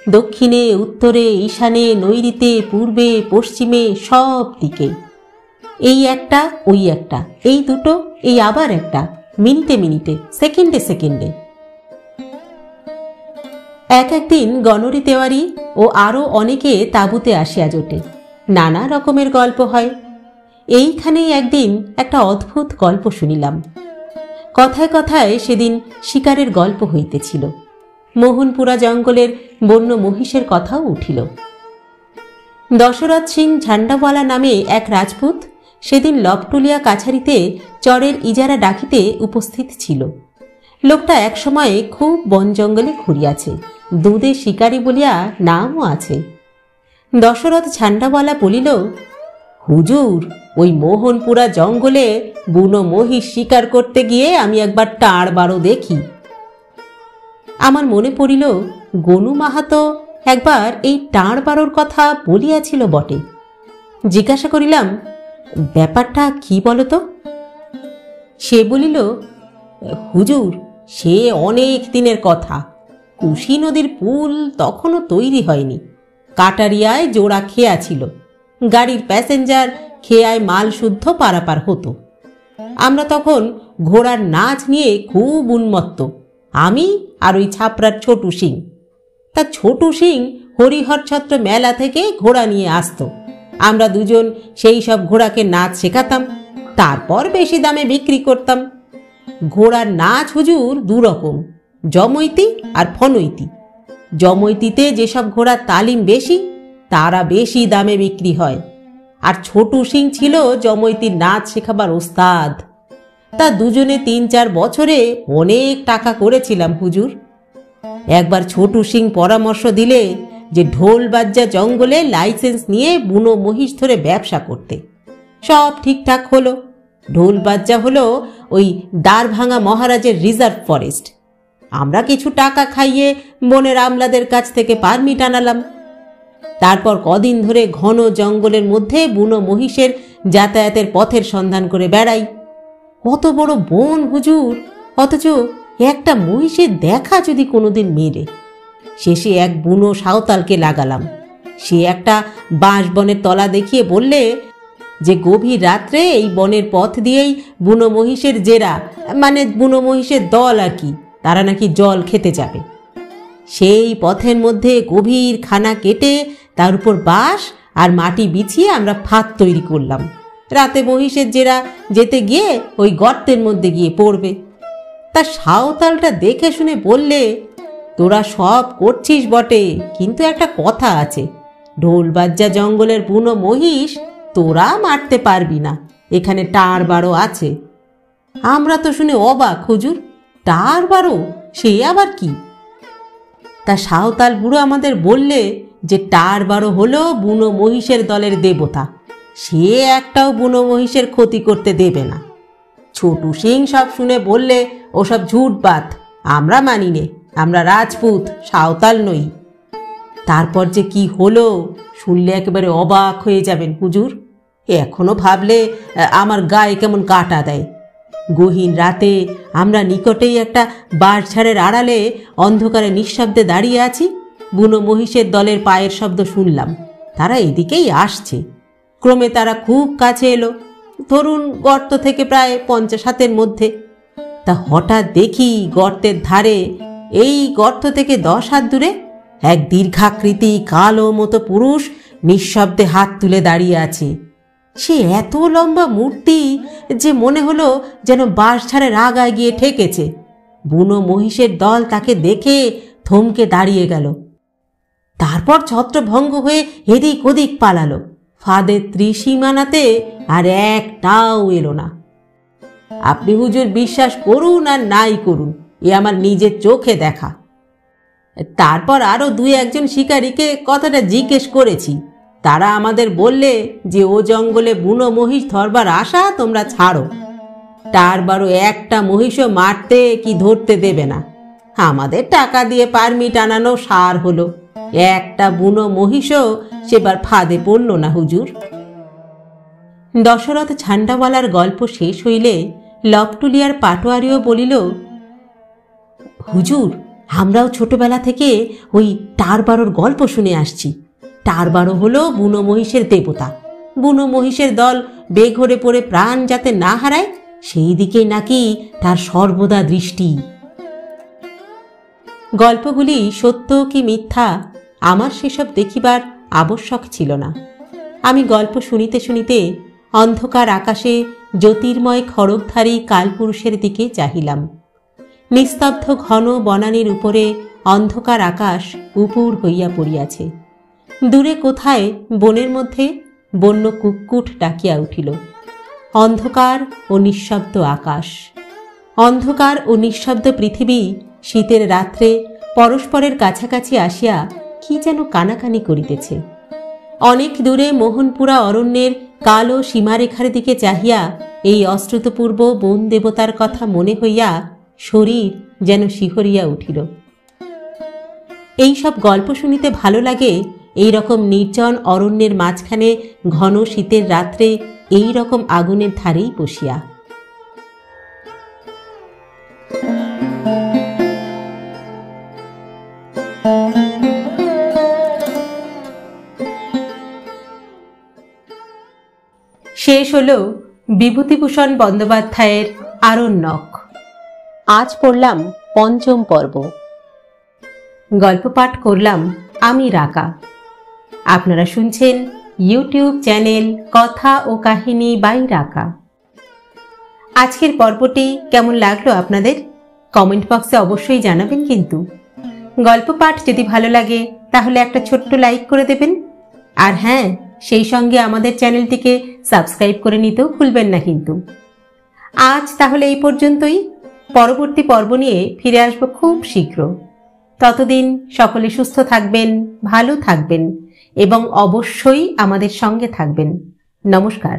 দক্ষিণে, উত্তরে, ঈশানে, নৈঋতে, পূর্বে, পশ্চিমে, সব দিকে এই একটা, ওই একটা, এই দুটো, এই আবার একটা, মিনিটে মিনিটে, সেকেন্ডে সেকেন্ডে। একদিন গণরি তেওয়ারি ও আরও অনেকে তাঁবুতে আসিয়া জোটে। নানা রকমের গল্প হয়। এইখানেই একদিন একটা অদ্ভুত গল্প শুনিলাম। কথায় কথায় সেদিন শিকারের গল্প হইতেছিল। মোহনপুরা জঙ্গলের বন্য মহিষের কথাও উঠিল। দশরথ সিং ঝান্ডাওয়ালা নামে এক রাজপুত সেদিন লবটুলিয়া কাছারিতে চরের ইজারা ডাকিতে উপস্থিত ছিল। লোকটা একসময়ে খুব বন জঙ্গলে ঘুরিয়াছে, দুধে শিকারী বলিয়া নামও আছে। দশরথ ঝান্ডাওয়ালা বলিল, হুজুর, ওই মোহনপুরা জঙ্গলে বুনো মহিষ শিকার করতে গিয়ে আমি একবার টাড় বারো দেখি। আমার মনে পড়িল গনু মাহাতো একবার এই টাড় বারোর কথা বলিয়াছিল বটে। জিজ্ঞাসা করিলাম, ব্যাপারটা কি বলতো? সে বলিল, হুজুর, সে অনেক দিনের কথা। কুশি নদীর পুল তখনও তৈরি হয়নি। কাটারিয়ায় জোড়া খেয়া ছিল। গাড়ির প্যাসেঞ্জার খেয়ায় মাল শুদ্ধ পারাপার হতো। আমরা তখন ঘোড়ার নাচ নিয়ে খুব উন্মত্ত, আমি আর ওই ছাপড়ার ছোটু সিং। তা ছোটু সিং হরিহর ছত্র মেলা থেকে ঘোড়া নিয়ে আসতো। আমরা দুজন সেই সব ঘোড়াকে নাচ শেখাতাম, তারপর বেশি দামে বিক্রি করতাম। ঘোড়ার নাচ হুজুর দুরকম, জমৈতি আর ফনৈতি। জমৈতিতে যেসব ঘোড়ার তালিম বেশি তারা বেশি দামে বিক্রি হয়, আর ছোটু সিং ছিল জমৈতির নাচ শেখাবার ওস্তাদ। তা দুজনে ৩-৪ বছরে অনেক টাকা করেছিলাম হুজুর। একবার ছোটু সিং পরামর্শ দিলে যে ঢোল বাজ্জা জঙ্গলে লাইসেন্স নিয়ে বুনো মহিষ ধরে ব্যবসা করতে। সব ঠিকঠাক হলো। ঢোল বাজ্জা হলো ওই দ্বারভাঙা মহারাজের রিজার্ভ ফরেস্ট। আমরা কিছু টাকা খাইয়ে বনের আমলাদের কাছ থেকে পারমিট আনালাম। তারপর কদিন ধরে ঘন জঙ্গলের মধ্যে বুনো মহিষের যাতায়াতের পথের সন্ধান করে বেড়াই। কত বড় বন হুজুর, অথচ একটা মহিষের দেখা যদি কোনোদিন মেলে। শেষে এক বুনো সাঁওতালকে লাগালাম। সে একটা বাঁশ বনের তলা দেখিয়ে বললে যে গভীর রাত্রে এই বনের পথ দিয়েই বুনো মহিষের জেরা, মানে বুনো মহিষের দল আর কি, তারা নাকি জল খেতে যাবে। সেই পথের মধ্যে গভীর খানা কেটে তার উপর বাঁশ আর মাটি বিছিয়ে আমরা ফাঁদ তৈরি করলাম। রাতে মহিষের জেরা যেতে গিয়ে ওই গর্তের মধ্যে গিয়ে পড়বে। তা সাঁওতালটা দেখে শুনে বললে, তোরা সব করছিস বটে, কিন্তু একটা কথা আছে, ঢোল বাজ্জা জঙ্গলের বুনো মহিষ তোরা মারতে পারবি না, এখানে টাড় বারো আছে। আমরা তো শুনে অবাক, হুজুর, টাড় বারো সে আবার কি? তা সাঁওতাল বুড়ো আমাদের বললে যে টাড় বারো হলো বুনো মহিষের দলের দেবতা, সে একটাও বুনো মহিষের ক্ষতি করতে দেবে না। ছোটু সিং সব শুনে বললে, ওসব ঝুটবাত, আমরা মানি নে, আমরা রাজপুত, সাঁওতাল নই। তারপর যে কি হলো শুনলে একেবারে অবাক হয়ে যাবেন হুজুর। এখনো ভাবলে আমার গায়ে কেমন কাটা দেয়। গহীন রাতে আমরা নিকটেই একটা বাঁশঝাড়ের আড়ালে অন্ধকারে নিঃশব্দে দাঁড়িয়ে আছি। বুনো মহিষের দলের পায়ের শব্দ শুনলাম, তারা এদিকেই আসছে। ক্রমে তারা খুব কাছে এলো, ধরুন গর্ত থেকে প্রায় 50 হাতের মধ্যে। তা হঠাৎ দেখি গর্তের ধারে, এই গর্ত থেকে 10 হাত দূরে, এক দীর্ঘাকৃতি কালো মতো পুরুষ নিঃশব্দে হাত তুলে দাঁড়িয়ে আছে। সে এত লম্বা মূর্তি যে মনে হলো যেন বাঁশঝাড়ের আগায় গিয়ে ঠেকেছে। বুনো মহিষের দল তাকে দেখে থমকে দাঁড়িয়ে গেল। তারপর ছত্রভঙ্গ হয়ে এদিক ওদিক পালালো। ফাঁদের ত্রিসীমানাতে আর একটাও এলো না। আপনি হুজুর বিশ্বাস করুন আর নাই করুন, এ আমার নিজের চোখে দেখা। তারপর আরো 2-1 শিকারীকে কথাটা জিজ্ঞেস করেছি। তারা আমাদের বললে যে ও জঙ্গলে বুনো মহিষ ধরবার আশা তোমরা ছাড়ো। তার বারো একটা মহিষও মারতে কি ধরতে দেবে না। আমাদের টাকা দিয়ে পারমিট আনানো সার হলো, একটা বুনো মহিষও সেবার ফাঁদে পড়ল না হুজুর। দশরথ ঝান্ডাওয়ালার গল্প শেষ হইলে লবটুলিয়ার পাটোয়ারিও বলিল, হুজুর আমরাও ছোটবেলা থেকে ওই টারবারোর গল্প শুনে আসছি। টারবারো হলো বুনো মহিষের দেবতা। বুনো মহিষের দল বেঘরে পড়ে প্রাণ যাতে না হারায় সেই দিকেই নাকি তার সর্বদা দৃষ্টি। গল্পগুলি সত্য কি মিথ্যা আমার সেসব দেখিবার আবশ্যক ছিল না। আমি গল্প শুনিতে শুনিতে অন্ধকার আকাশে জ্যোতির্ময় খড়গধারী কালপুরুষের দিকে চাহিলাম। নিস্তব্ধ ঘন বনানীর উপরে অন্ধকার আকাশ উপুর হইয়া পড়িয়াছে। দূরে কোথায় বনের মধ্যে বন্য কুক্কুট ডাকিয়া উঠিল। অন্ধকার ও নিঃশব্দ আকাশ, অন্ধকার ও নিঃশব্দ পৃথিবী শীতের রাত্রে পরস্পরের কাছাকাছি আসিয়া কি যেন কানাকানি করিতেছে। অনেক দূরে মোহনপুরা অরণ্যের কালো সীমারেখার দিকে চাহিয়া এই অশ্রুতপূর্ব বন দেবতার কথা মনে হইয়া শরীর যেন শিহরিয়া উঠিল। এই সব গল্প শুনিতে ভালো লাগে এই রকম নির্জন অরণ্যের মাঝখানে ঘন শীতের রাত্রে এই রকম আগুনের ধারেই বসিয়া। শেষ হল বিভূতিভূষণ বন্দ্যোপাধ্যায়ের আরণ্যক। আজ পড়লাম 5ম পর্ব। গল্প পাঠ করলাম আমি রাকা। আপনারা শুনছেন ইউটিউব চ্যানেল কথা ও কাহিনী বাই রাকা। আজকের পর্বটি কেমন লাগলো আপনাদের কমেন্ট বক্সে অবশ্যই জানাবেন। কিন্তু গল্প পাঠ যদি ভালো লাগে তাহলে একটা ছোট্ট লাইক করে দেবেন। আর হ্যাঁ, সেই সঙ্গে আমাদের চ্যানেলটিকে সাবস্ক্রাইব করে নিতেও ভুলবেন না কিন্তু। আজ তাহলে এই পর্যন্তই। পরবর্তী পর্ব নিয়ে ফিরে আসবো খুব শীঘ্র। ততদিন সকলে সুস্থ থাকবেন, ভালো থাকবেন এবং অবশ্যই আমাদের সঙ্গে থাকবেন। নমস্কার।